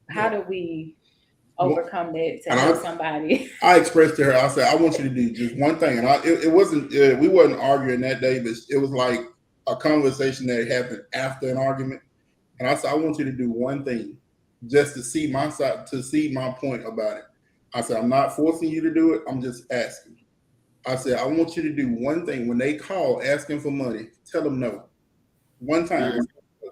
how do we overcome that to help somebody? I expressed to her, I said, I want you to do just one thing. And it wasn't, we wasn't arguing that day, but it was like a conversation that happened after an argument. And I said, I want you to do one thing just to see my side, to see my point about it. I said, I'm not forcing you to do it. I'm just asking. I said, I want you to do one thing. When they call asking for money, tell them no. One time. Mm-hmm.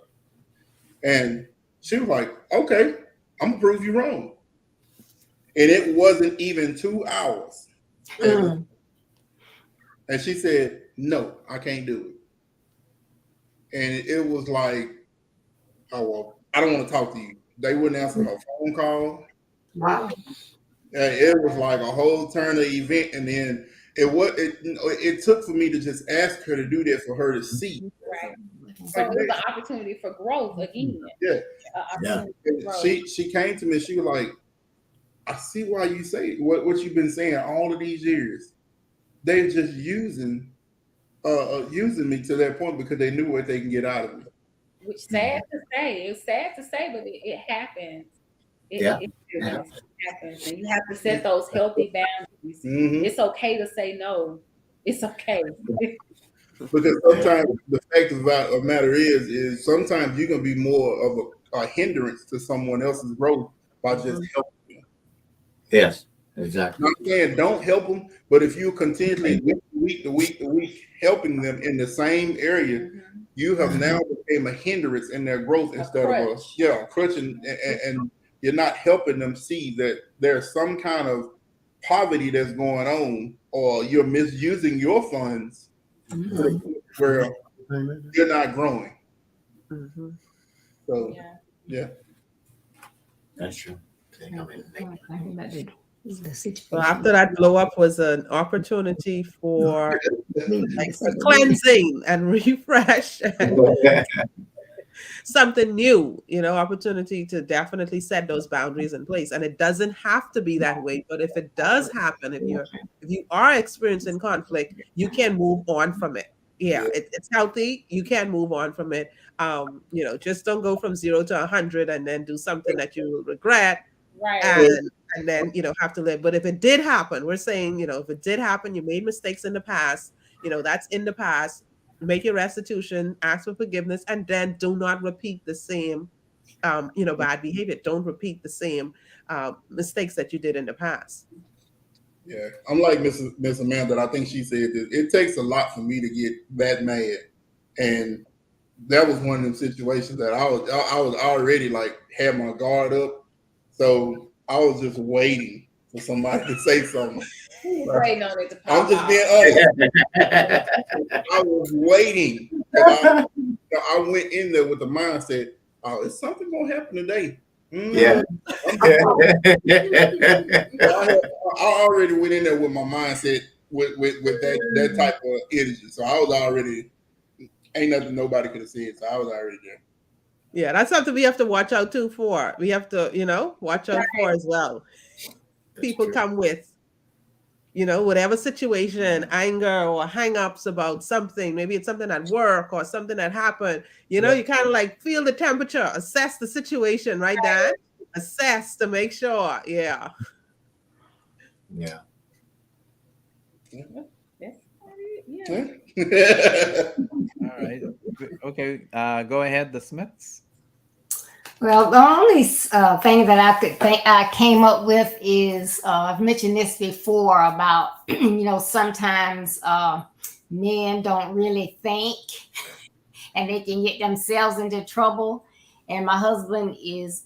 And she was like, okay, I'm going to prove you wrong. And it wasn't even 2 hours. And she said, no, I can't do it. And it was like, oh, well, I don't want to talk to you. They wouldn't answer her phone call. Wow. It was like a whole turn of event. And then it took for me to just ask her to do that for her to see. Right. So it was an opportunity for growth again. Yeah. She came to me, she was like, I see why you say what you've been saying all of these years. They're just using me to that point because they knew what they can get out of me. Which sad to say. It's sad to say, but it happens. It happens. And you have to set those healthy boundaries. Mm-hmm. It's okay to say no. It's okay. Because sometimes the fact of the matter is sometimes you can be more of a hindrance to someone else's growth by just helping them. Yes, exactly. I'm saying don't help them, but if you continually week to week helping them in the same area, you have now become a hindrance in their growth instead of a crutch, and you're not helping them see that there's some kind of poverty that's going on, or you're misusing your funds where you're not growing. So yeah, that's true. So after that blow up was an opportunity for like cleansing and refresh and something new, opportunity to definitely set those boundaries in place. And it doesn't have to be that way, but if it does happen, if you are experiencing conflict, you can move on from it. It's healthy. You can move on from it. Just don't go from 0 to 100 and then do something that you will regret. Right. And then, have to live. But if it did happen, we're saying, if it did happen, you made mistakes in the past, that's in the past. Make your restitution, ask for forgiveness, and then do not repeat the same, bad behavior. Don't repeat the same mistakes that you did in the past. Yeah, I'm like Miss Amanda. I think she said this. It takes a lot for me to get that mad, and that was one of them situations that I was already like had my guard up, so I was just waiting for somebody to say something. Waiting on it to pop I'm just being honest. I was waiting. I went in there with the mindset, oh, is something gonna happen today? Yeah. I already went in there with my mindset with that type of energy. So I was already, ain't nothing nobody could have said. So I was already there. Yeah, that's something we have to watch out too for. We have to, watch out for as well. People come with, whatever situation, anger or hang-ups about something. Maybe it's something at work or something that happened. You kind of like feel the temperature, assess the situation, right, Dan? Assess to make sure. Yeah. Yeah. All right. Okay. Go ahead, the Smiths. Well, the only thing that I came up with is I've mentioned this before about sometimes men don't really think and they can get themselves into trouble. And my husband is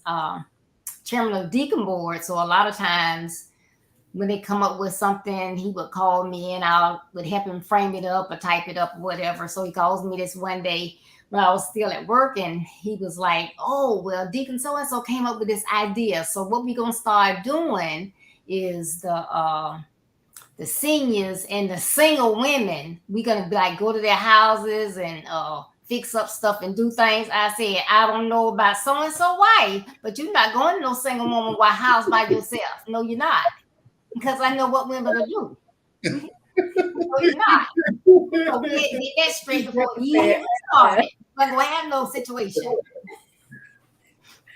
chairman of the deacon board, so a lot of times when they come up with something, he would call me and I would help him frame it up or type it up or whatever. So he calls me this one day when I was still at work, and he was like, oh, well, Deacon so-and-so came up with this idea. So what we're going to start doing is the the seniors and the single women, we're gonna be like go to their houses and fix up stuff and do things. I said, I don't know about so and so wife, but you're not going to no single woman house by yourself. No, you're not, because I know what women will do. No, you're not. So we get that straight before you even started. We're gonna have no situation.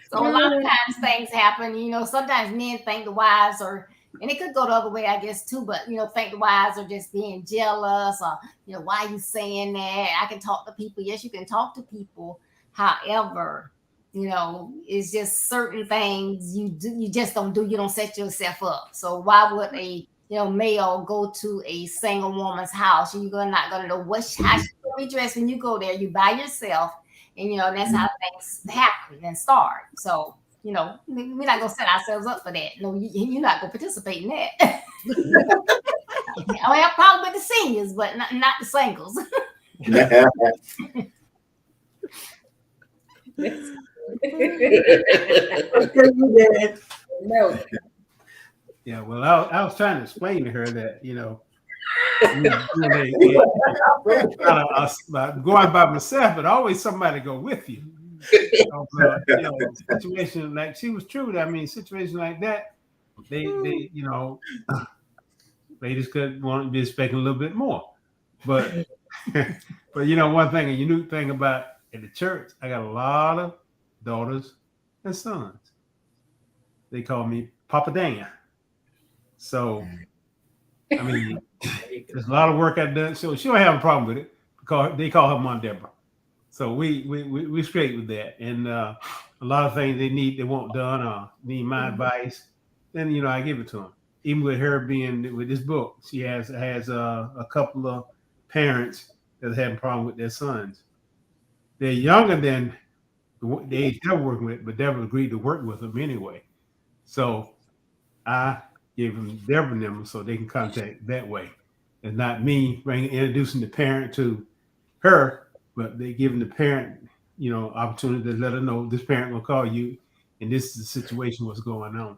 So a lot of times things happen, sometimes men think the wives are, and it could go the other way, I guess, too, but, think the wives are just being jealous or, why are you saying that? I can talk to people. Yes, you can talk to people. However, it's just certain things you just don't do. You don't set yourself up. So why would a, male go to a single woman's house? You're not going to know how she's going to be dressed when you go there. You by yourself. And that's how things happen and start. So, we're not gonna set ourselves up for that. No, you're not gonna participate in that. I have a problem with the seniors, but not the singles. No. Yeah, well, I was trying to explain to her that, going by myself, but always somebody go with you. Situation like she was true. I mean, situation like that, they ladies could want to be expecting a little bit more, but one thing, a unique thing about at the church, I got a lot of daughters and sons. They call me Papa Dan. So, I mean, there's a lot of work I've done. So she don't have a problem with it because they call her Mom Deborah. So we straight with that. And a lot of things they want done or need my advice, then I give it to them. Even with her being with this book, she has a couple of parents that have a problem with their sons. They're younger than the age they're working with, but Deborah agreed to work with them anyway. So I gave them Deborah number so they can contact that way. And not me introducing the parent to her, but they giving the parent, opportunity to let her know this parent will call you and this is the situation, what's going on.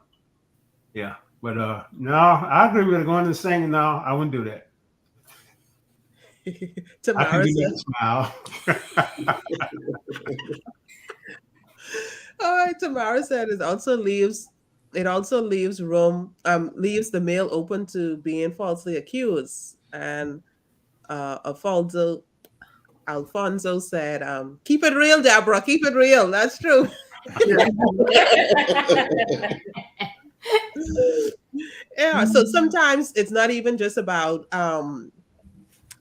Yeah. But no, I agree with her going to the singing. No, I wouldn't do that. I can do that smile. All right, Tamara said it also leaves room, leaves the male open to being falsely accused. And Alfonso said, keep it real, Deborah, keep it real. That's true. Yeah, so sometimes it's not even just about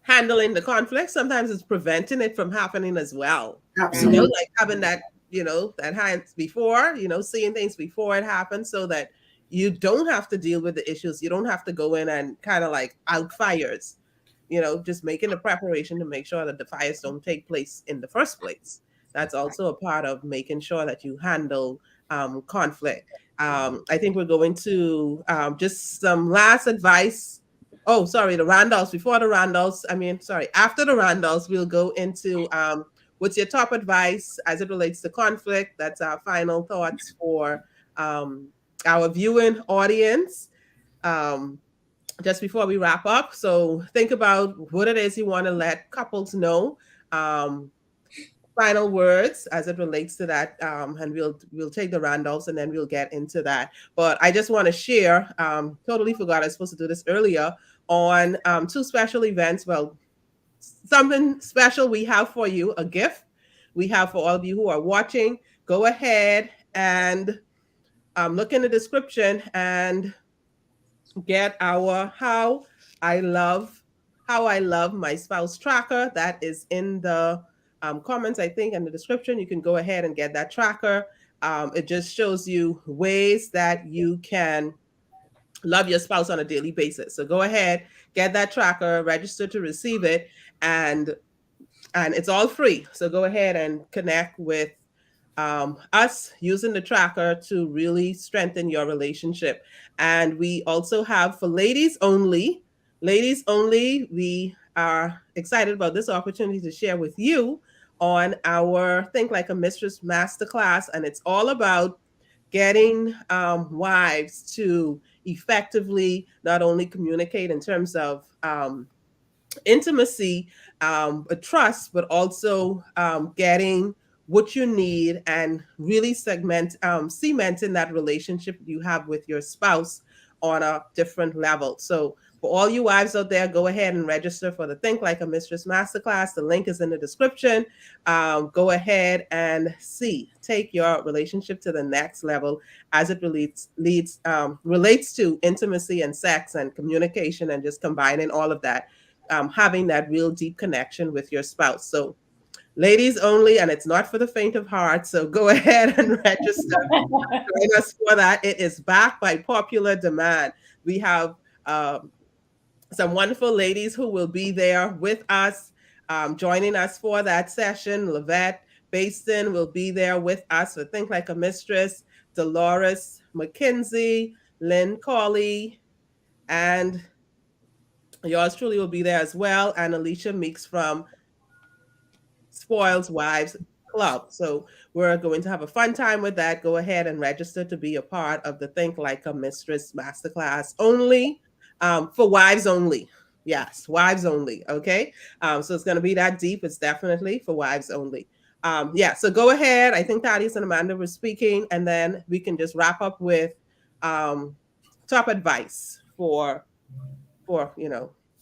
handling the conflict. Sometimes it's preventing it from happening as well. Absolutely. Like having that, that hands before, seeing things before it happens so that you don't have to deal with the issues. You don't have to go in and kind of like out fires, just making the preparation to make sure that the fires don't take place in the first place. That's also a part of making sure that you handle conflict. I think we're going to just some last advice. Oh, sorry, the Randolphs. After the Randolphs, we'll go into what's your top advice as it relates to conflict. That's our final thoughts for our viewing audience. Just before we wrap up, so think about what it is you want to let couples know. Final words as it relates to that, and we'll take the Randolphs and then we'll get into that. But I just want to share. Totally forgot I was supposed to do this earlier on two special events. Well, something special we have for you, a gift we have for all of you who are watching. Go ahead and look in the description and get our how I love my spouse tracker. That is in the comments, I think, in the description. You can go ahead and get that tracker. It just shows you ways that you can love your spouse on a daily basis. So go ahead, get that tracker, register to receive it, and it's all free. So go ahead and connect with us using the tracker to really strengthen your relationship. And we also have for ladies only, we are excited about this opportunity to share with you on our Think Like a Mistress Masterclass. And it's all about getting wives to, effectively not only communicate in terms of intimacy, trust, but also getting what you need and really cementing that relationship you have with your spouse on a different level. So for all you wives out there, go ahead and register for the Think Like a Mistress Masterclass. The link is in the description. Go ahead and take your relationship to the next level as it relates to intimacy and sex and communication and just combining all of that, having that real deep connection with your spouse. So ladies only, and it's not for the faint of heart. So go ahead and register. Join us for that. It is back by popular demand. We have some wonderful ladies who will be there with us, joining us for that session. Lavette Baston will be there with us for Think Like a Mistress, Dolores McKenzie, Lynn Colley, and yours truly will be there as well, and Alicia Meeks from Spoils Wives Club. So we're going to have a fun time with that. Go ahead and register to be a part of the Think Like a Mistress Masterclass only, for wives only. Yes, wives only. Okay. So it's going to be that deep. It's definitely for wives only. Yeah. So go ahead. I think Thaddeus and Amanda were speaking, and then we can just wrap up with top advice for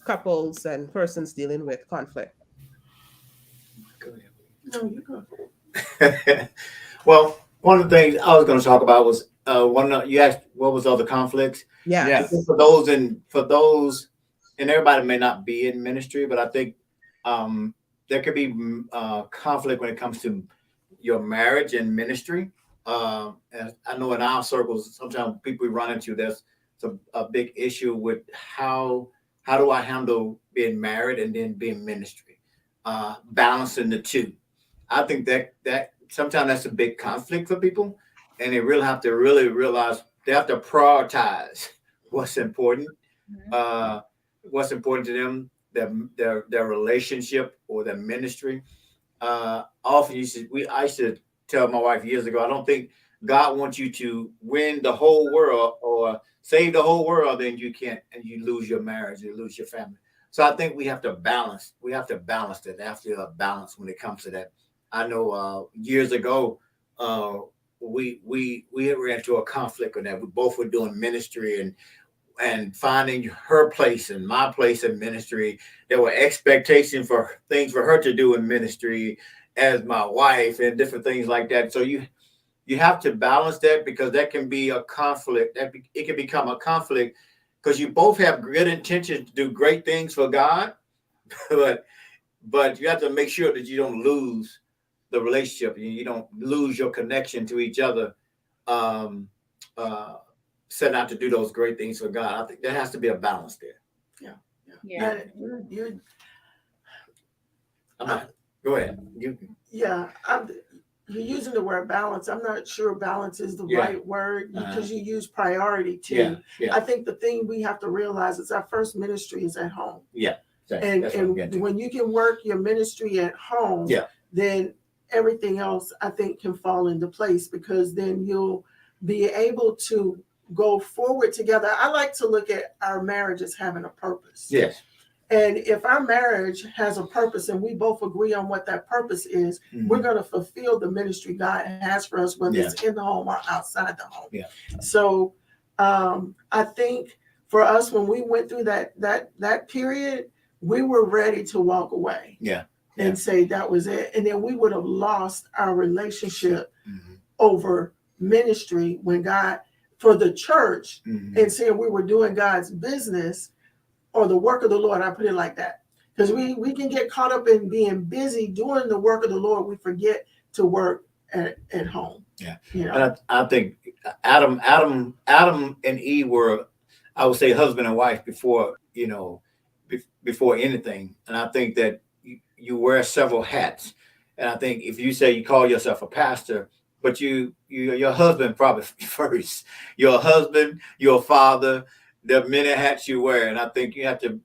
couples and persons dealing with conflict. No, you go. Well, one of the things I was going to talk about was you asked what was other conflicts. Yeah. Yes. For those, and everybody may not be in ministry, but I think there could be conflict when it comes to your marriage and ministry. And I know in our circles, sometimes people we run into, there's a big issue with how do I handle being married and then being ministry, balancing the two. I think that sometimes that's a big conflict for people, and they really have to realize they have to prioritize what's important, what's important to them, their relationship or their ministry. Often I used to tell my wife years ago, I don't think God wants you to win the whole world or save the whole world, then you can't, and you lose your marriage, you lose your family. So I think we have to balance. We have to balance that. There has to be a balance when it comes to that. I know years ago, we ran into a conflict on that. We both were doing ministry and finding her place and my place in ministry. There were expectations for things for her to do in ministry as my wife and different things like that. So you have to balance that, because that can be a conflict. It can become a conflict because you both have good intentions to do great things for God, but you have to make sure that you don't lose the relationship. You don't lose your connection to each other, set out to do those great things for God. I think there has to be a balance there. Yeah. Go ahead. You're using the word balance. I'm not sure balance is the right word, because you use priority too. I think the thing we have to realize is our first ministry is at home. And when you can work your ministry at home, then everything else I think can fall into place, because then you'll be able to go forward together. I like to look at our marriage as having a purpose. Yes. And if our marriage has a purpose and we both agree on what that purpose is, we're going to fulfill the ministry God has for us, whether it's in the home or outside the home. So I think for us, when we went through that period, we were ready to walk away. And say that was it. And then we would have lost our relationship over ministry when God, for the church, and saying we were doing God's business or the work of the Lord. I put it like that. Because we can get caught up in being busy doing the work of the Lord. We forget to work at home. And I think Adam and Eve were, I would say, husband and wife before anything. And I think that you wear several hats. And I think if you say you call yourself a pastor, but your husband probably first, your husband, your father, the many hats you wear. And I think you have to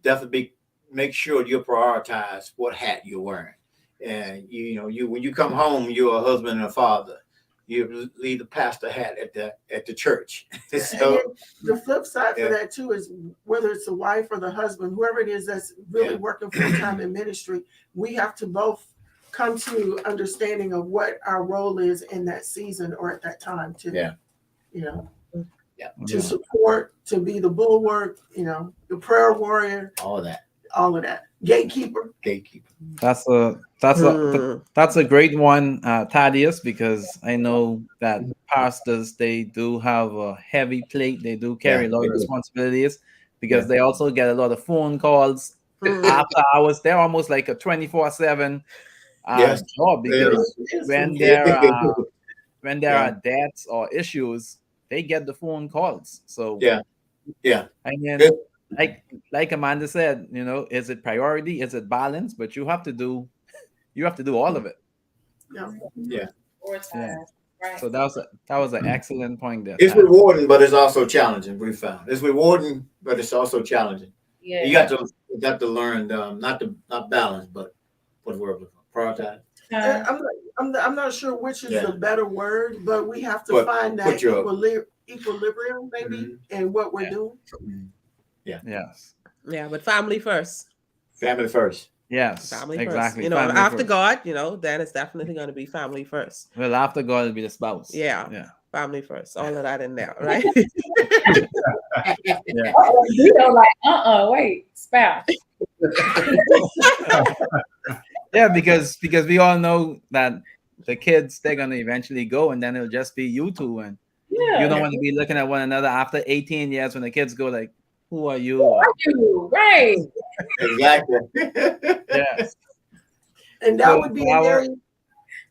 definitely make sure you prioritize what hat you're wearing. And when you come home, you're a husband and a father. you leave the pastor hat at the church. And So then the flip side for Yeah. that too is whether it's the wife or the husband, whoever it is that's really Yeah. working full time in ministry, we have to both come to understanding of what our role is in that season or at that time too. Yeah. You know, Yeah. to support, to be the bulwark, you know, the prayer warrior, all of that. all of that. Gatekeeper. Gatekeeper. That's a great one, Thaddeus, because I know that pastors, they do have a heavy plate. They do carry Yeah, a lot they of do. responsibilities because Yeah. they also get a lot of phone calls after hours. They're almost like a 24/7 Yes. job, because when there Yeah. are deaths or issues, they get the phone calls. So Yeah. Yeah. I mean, Good. like Amanda said, is it priority? Is it balance? But you have to do all of it. Yeah. Yeah. Yeah. Right. So that was an excellent point there. It's Tad. rewarding, but it's also challenging. We found it's rewarding, but it's also challenging. Yeah. You got to learn not balance, but what's the word? Prioritize. I'm not sure which is Yeah. the better word, but we have to But find put that your- equilibrium maybe in what we're doing. Yes. Yeah, but family first. Family first. Yes. Family exactly. first. Family After first. God, then it's definitely going to be family first. Well, after God will be the spouse. Yeah. Yeah. Family first. All of that in there, right? Yeah. You know, like, wait, spouse. Yeah, because we all know that the kids, they're gonna eventually go, and then it'll just be you two, and Yeah. you don't want to be looking at one another after 18 years when the kids go like, "Who are you?" Who are you? Right. Exactly. Yes. And that would be an area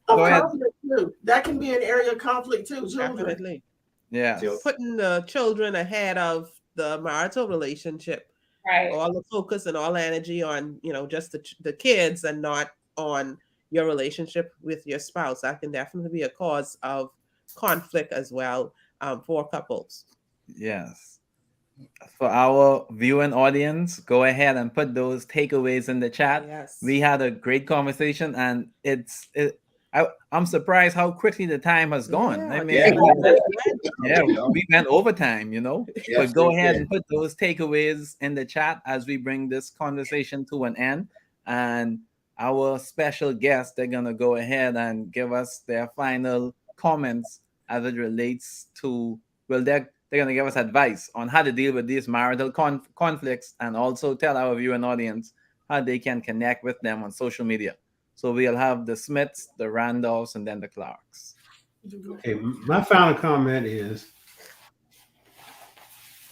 of Go ahead. conflict too. That can be an area of conflict too. Children. Definitely. Yeah. Putting the children ahead of the marital relationship. Right. All the focus and all the energy on, just the kids and not on your relationship with your spouse. That can definitely be a cause of conflict as well for couples. Yes. For our viewing audience, go ahead and put those takeaways in the chat. Yes. We had a great conversation, and I'm surprised how quickly the time has gone. Yeah, I mean, yeah. we went overtime, Yes, but go we ahead did. and put those takeaways in the chat as we bring this conversation to an end. And our special guests, they're gonna go ahead and give us their final comments as it relates to, well, they're going to give us advice on how to deal with these marital conflicts, and also tell our viewing audience how they can connect with them on social media. So we'll have the Smiths, the Randolphs, and then the Clarks. Okay, my final comment is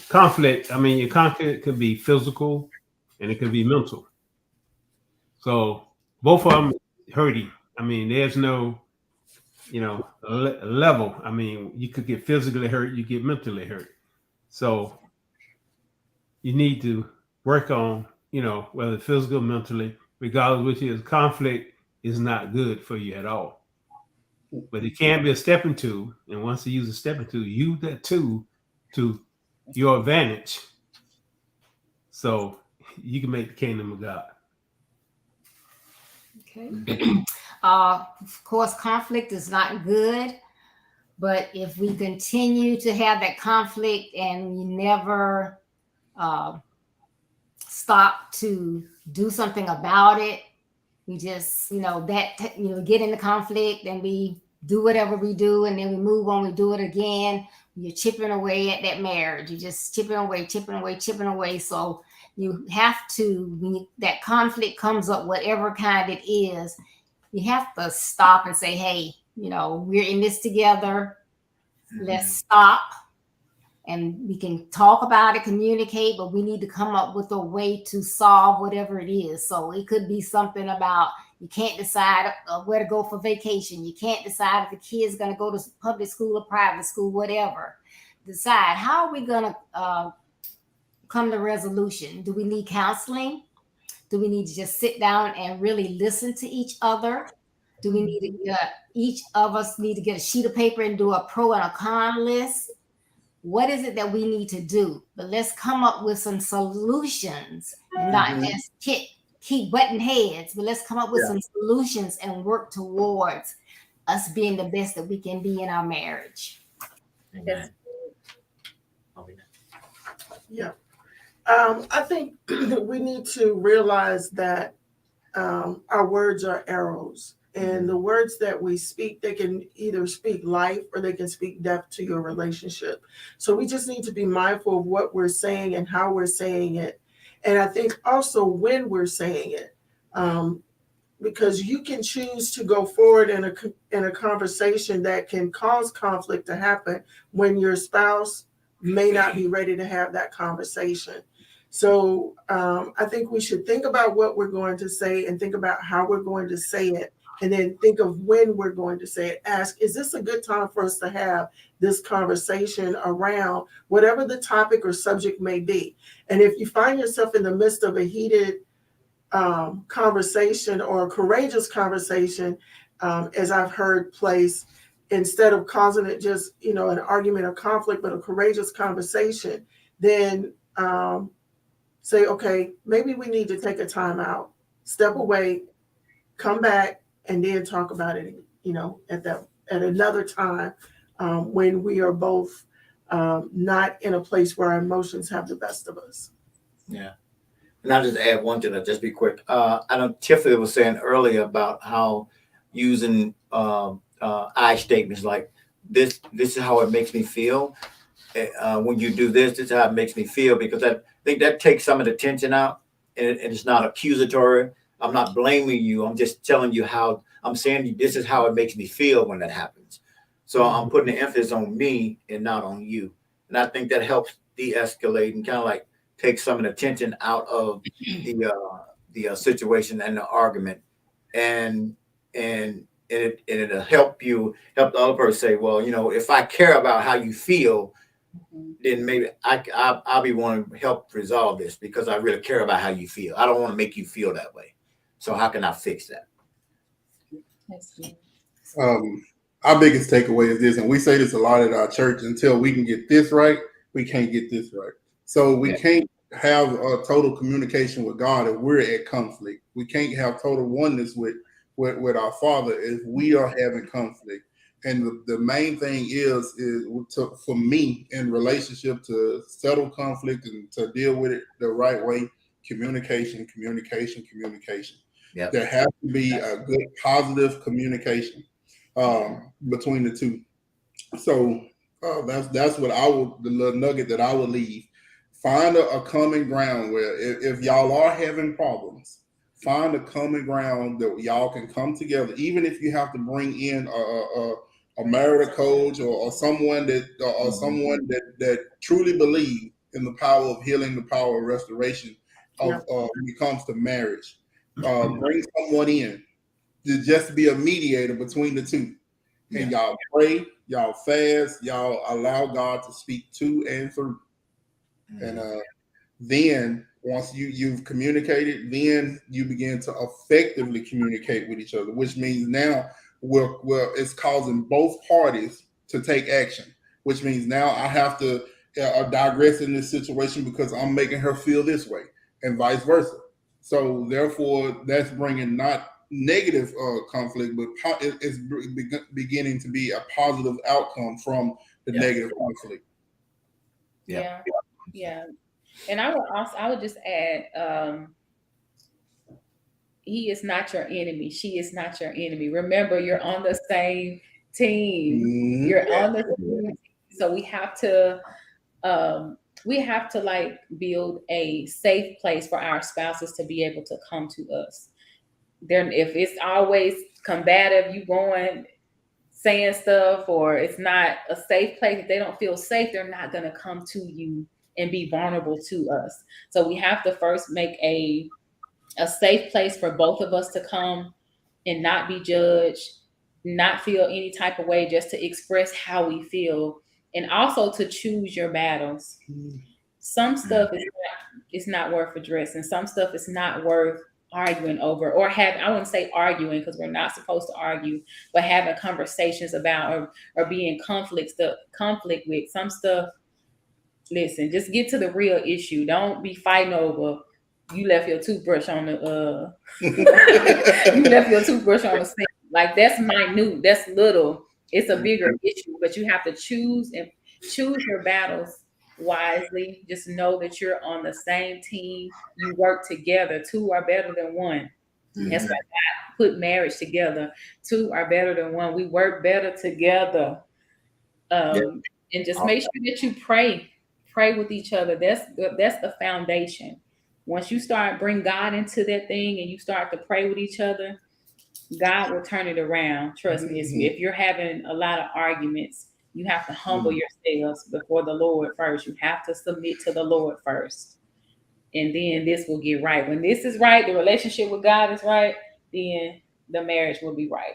conflict. I mean, your conflict could be physical and it could be mental. So both of them hurting. I mean, there's no, level. I mean, you could get physically hurt, you get mentally hurt. So you need to work on, whether physical, mentally, regardless which is, conflict is not good for you at all. But it can be a stepping tool. And once you use a stepping tool, use that tool to your advantage. So you can make the kingdom of God. Okay. Of course, conflict is not good. But if we continue to have that conflict and we never stop to do something about it, we just, get in the conflict and we do whatever we do, and then we move on, we do it again. You're chipping away at that marriage. You're just chipping away. So you have to, when that conflict comes up, whatever kind it is, you have to stop and say, hey, we're in this together. Let's stop, and we can talk about it, communicate, but we need to come up with a way to solve whatever it is. So it could be something about you can't decide where to go for vacation. You can't decide if the kid's going to go to public school or private school, whatever. Decide, how are we going to come to resolution? Do we need counseling? Do we need to just sit down and really listen to each other? Do we need to, each of us need to get a sheet of paper and do a pro and a con list? What is it that we need to do? But let's come up with some solutions and not just keep butting heads, but let's come up with some solutions and work towards us being the best that we can be in our marriage. Amen. Yeah. I think we need to realize that our words are arrows, and the words that we speak, they can either speak life or they can speak death to your relationship. So we just need to be mindful of what we're saying and how we're saying it. And I think also when we're saying it, because you can choose to go forward in a conversation that can cause conflict to happen when your spouse may not be ready to have that conversation. So I think we should think about what we're going to say and think about how we're going to say it, and then think of when we're going to say it. Ask, is this a good time for us to have this conversation around whatever the topic or subject may be? And if you find yourself in the midst of a heated conversation or a courageous conversation, as I've heard place, instead of causing it just, an argument or conflict, but a courageous conversation, then say, okay, maybe we need to take a time out, step away, come back, and then talk about it, at another time, when we are both not in a place where our emotions have the best of us. Yeah. And I'll just add one thing, just be quick. I know Tiffany was saying earlier about how using I statements like this is how it makes me feel. When you do this is how it makes me feel, because I think that takes some of the tension out, and it's not accusatory. I'm not blaming you. I'm just telling you how I'm saying this is how it makes me feel when that happens. So I'm putting the emphasis on me and not on you. And I think that helps de-escalate and kind of like take some of the tension out of the situation and the argument, and it'll help the other person say, well, if I care about how you feel, then maybe I'll be wanting to help resolve this because I really care about how you feel. I don't want to make you feel that way. So how can I fix that? Our biggest takeaway is this, and we say this a lot at our church: until we can get this right, we can't get this right. So we can't have a total communication with God if we're at conflict. We can't have total oneness with our Father if we are having conflict. And the main thing is for me in relationship to settle conflict and to deal with it the right way, communication. Yep. There has to be a good positive communication between the two. So that's what the little nugget that I would leave. Find a common ground where if y'all are having problems, find a common ground that y'all can come together, even if you have to bring in a marital coach or someone that truly believes in the power of healing, the power of restoration when it comes to marriage. Bring someone in to just be a mediator between the two. And y'all pray, y'all fast, y'all allow God to speak to and through. And then once you've communicated, then you begin to effectively communicate with each other, which means now it's causing both parties to take action, which means now I have to digress in this situation because I'm making her feel this way, and vice versa. So therefore, that's bringing not negative conflict, but it's beginning to be a positive outcome from the negative conflict. Yeah. And I would just add, he is not your enemy. She is not your enemy. Remember, you're on the same team. Mm-hmm. You're on the same team. So we have to like build a safe place for our spouses to be able to come to us. Then if it's always combative, you going saying stuff, or it's not a safe place, if they don't feel safe, they're not going to come to you and be vulnerable to us. So we have to first make a safe place for both of us to come and not be judged, not feel any type of way, just to express how we feel, and also to choose your battles. Some stuff is not worth addressing. Some stuff is not worth arguing over, or I wouldn't say arguing because we're not supposed to argue, but having conversations about or being conflict with. Some stuff, listen, just get to the real issue. Don't be fighting over you left your toothbrush on the you left your toothbrush on the sink. Like that's minute, that's little. It's a bigger issue, but you have to choose your battles wisely. Just know that you're on the same team. You work together. Two are better than one. That's why God put marriage together. Two are better than one. We work better together. And just make sure that you pray with each other. That's the foundation. Once you start bring God into that thing and you start to pray with each other, God will turn it around. Trust me. If you're having a lot of arguments, you have to humble yourselves before the Lord first. You have to submit to the Lord first, and then this will get right. When this is right, the relationship with God is right, then the marriage will be right.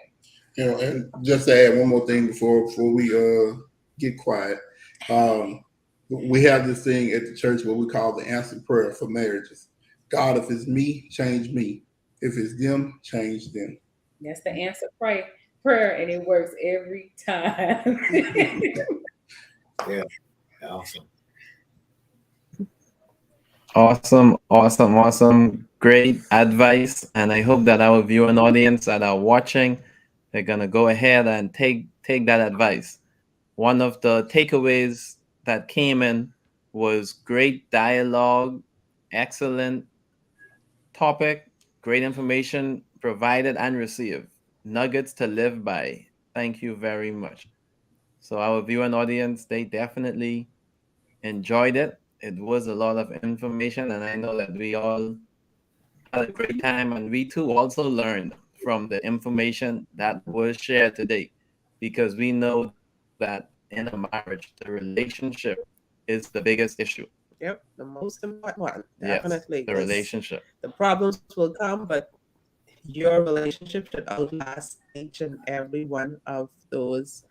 And just to add one more thing before we get quiet, we have this thing at the church what we call the answered prayer for marriages. God, if it's me, change me. If it's them, change them. That's the answer prayer, and it works every time. Yeah, awesome. Awesome. Great advice. And I hope that our viewing audience that are watching, they're gonna go ahead and take that advice. One of the takeaways that came in was great dialogue, excellent topic, great information provided and received. Nuggets to live by. Thank you very much. So our viewing audience, they definitely enjoyed it. It was a lot of information, and I know that we all had a great time, and we too also learned from the information that was shared today, because we know that in a marriage, the relationship is the biggest issue. Yep, the most important one. Yes, Definitely. the relationship. The problems will come, but your relationship should outlast each and every one of those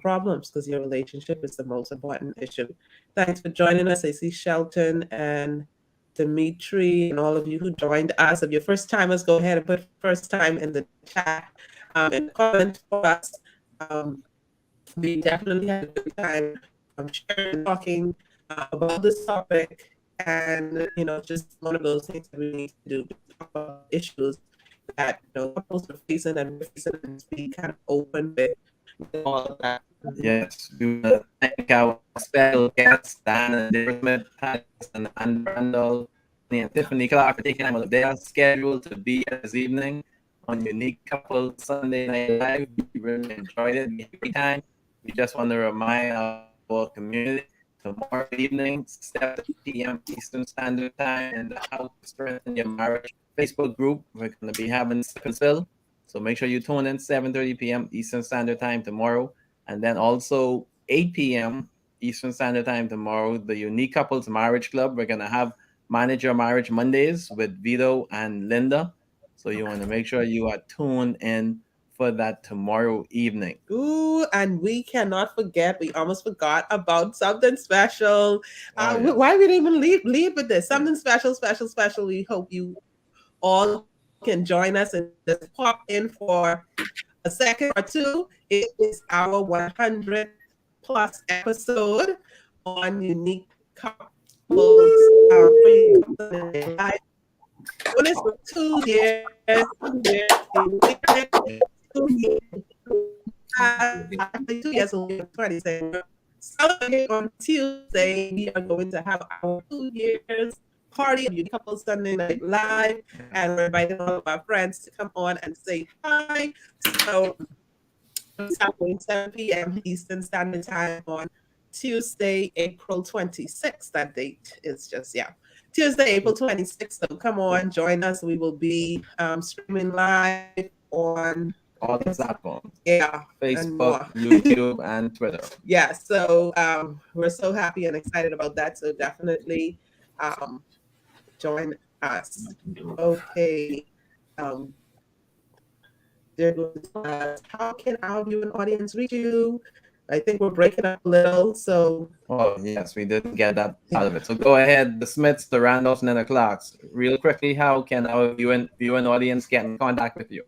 problems, because your relationship is the most important issue. Thanks for joining us. I see Shelton and Dimitri and all of you who joined us. If you're first timers, go ahead and put first time in the chat, in the comment for us. We definitely had a good time sharing and talking about this topic. And, just one of those things that we need to do, talk about issues that, couples are facing and we're facing, and just be kind of open with all of that. Yes, we want to thank our special guests, Dan and Deborah Smith, and Anne Randall, and Tiffany Clark, for taking time out of their schedule to be here this evening on Unique Couple Sunday Night Live. We really enjoyed it. We had a great time. We just want to remind our community tomorrow evening, 7 p.m. Eastern Standard Time, in the How to Strengthen Your Marriage Facebook group. We're going to be having Spill. So make sure you tune in 7:30 p.m. Eastern Standard Time tomorrow. And then also 8 p.m. Eastern Standard Time tomorrow, the Unique Couples Marriage Club. We're going to have Manage Your Marriage Mondays with Vito and Linda. So you want to make sure you are tuned in for that tomorrow evening. Ooh, and we cannot forget, we almost forgot about something special. Why we didn't even leave with this? Something special. We hope you all can join us and just pop in for a second or two. It is our 100 plus episode on Unique Couples. Live. When it's for 2 years, 2 years will be 27. Celebrating on Tuesday, we are going to have our 2 years party of Unique Couples Sunday Night Live, and we're inviting all of our friends to come on and say hi. So it's happening 7 p.m. Eastern Standard Time on Tuesday, April 26th. That date is just, Tuesday, April 26th. So come on, join us. We will be streaming live on all the platforms. Yeah. Facebook, YouTube, and Twitter. Yeah. So we're so happy and excited about that. So definitely join us. Okay. How can our viewing audience reach you? I think we're breaking up a little. So. Oh, yes, we didn't get that out of it. So go ahead, the Smiths, the Randolphs, and the Clarks. Real quickly, how can our viewing audience get in contact with you?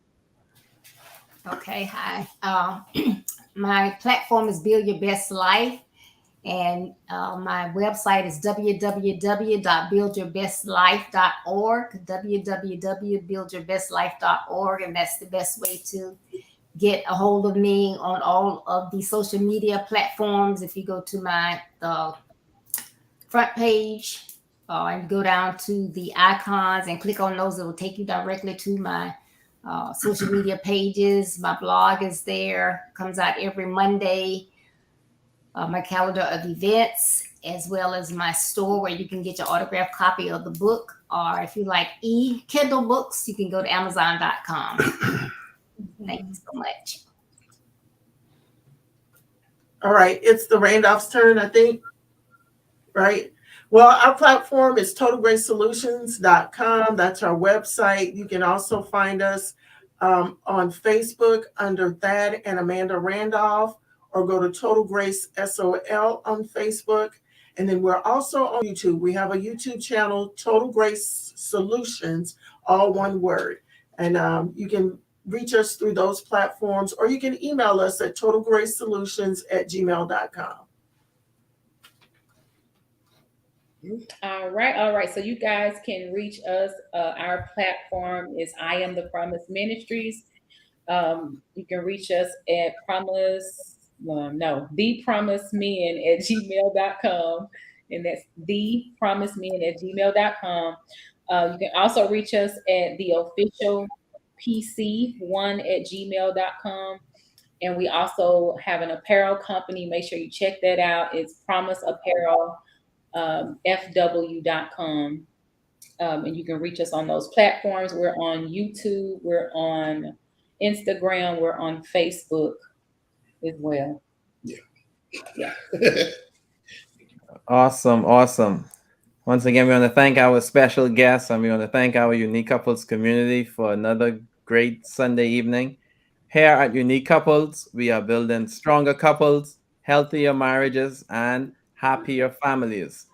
Okay, hi. My platform is Build Your Best Life. And my website is www.buildyourbestlife.org, www.buildyourbestlife.org, and that's the best way to get a hold of me on all of the social media platforms. If you go to my front page and go down to the icons and click on those, it will take you directly to my social media pages. My blog is there, comes out every Monday. My calendar of events, as well as my store where you can get your autographed copy of the book. Or if you like Kindle books, you can go to Amazon.com. Thank you so much. All right, it's the Randolph's turn, I think, right? Well, our platform is totalgracesolutions.com. That's our website. You can also find us on Facebook under Thad and Amanda Randolph, or go to Total Grace SOL on Facebook. And then we're also on YouTube. We have a YouTube channel, Total Grace Solutions, all one word. And you can reach us through those platforms, or you can email us at totalgracesolutions@gmail.com. All right. So you guys can reach us. Our platform is I Am the Promise Ministries. You can reach us at thepromisemen@gmail.com. And that's thepromisemen@gmail.com. You can also reach us at the official PC1@gmail.com. And we also have an apparel company. Make sure you check that out. It's Promise Apparel. fw.com. And you can reach us on those platforms. We're on YouTube, we're on Instagram, we're on Facebook as well. Yeah. Awesome. Once again, we want to thank our special guests, and we want to thank our Unique Couples community for another great Sunday evening. Here at Unique Couples, we are building stronger couples, healthier marriages, and happier families.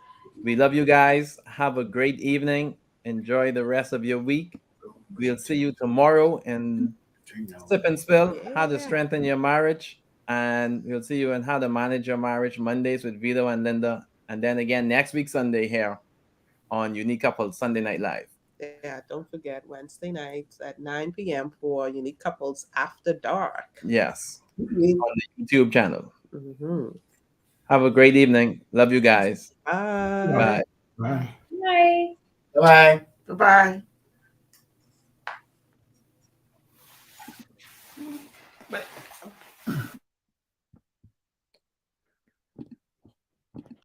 We love you guys. Have a great evening. Enjoy the rest of your week. We'll see you tomorrow in Sip and Spill, how to strengthen your marriage. And we'll see you in how to manage your marriage Mondays with Vito and Linda. And then again next week, Sunday, here on Unique Couples Sunday Night Live. Yeah, don't forget Wednesday nights at 9 p.m. for Unique Couples After Dark. Yes, on the YouTube channel. Mm-hmm. Have a great evening. Love you guys. Bye. Bye. Bye. Bye. Bye-bye. But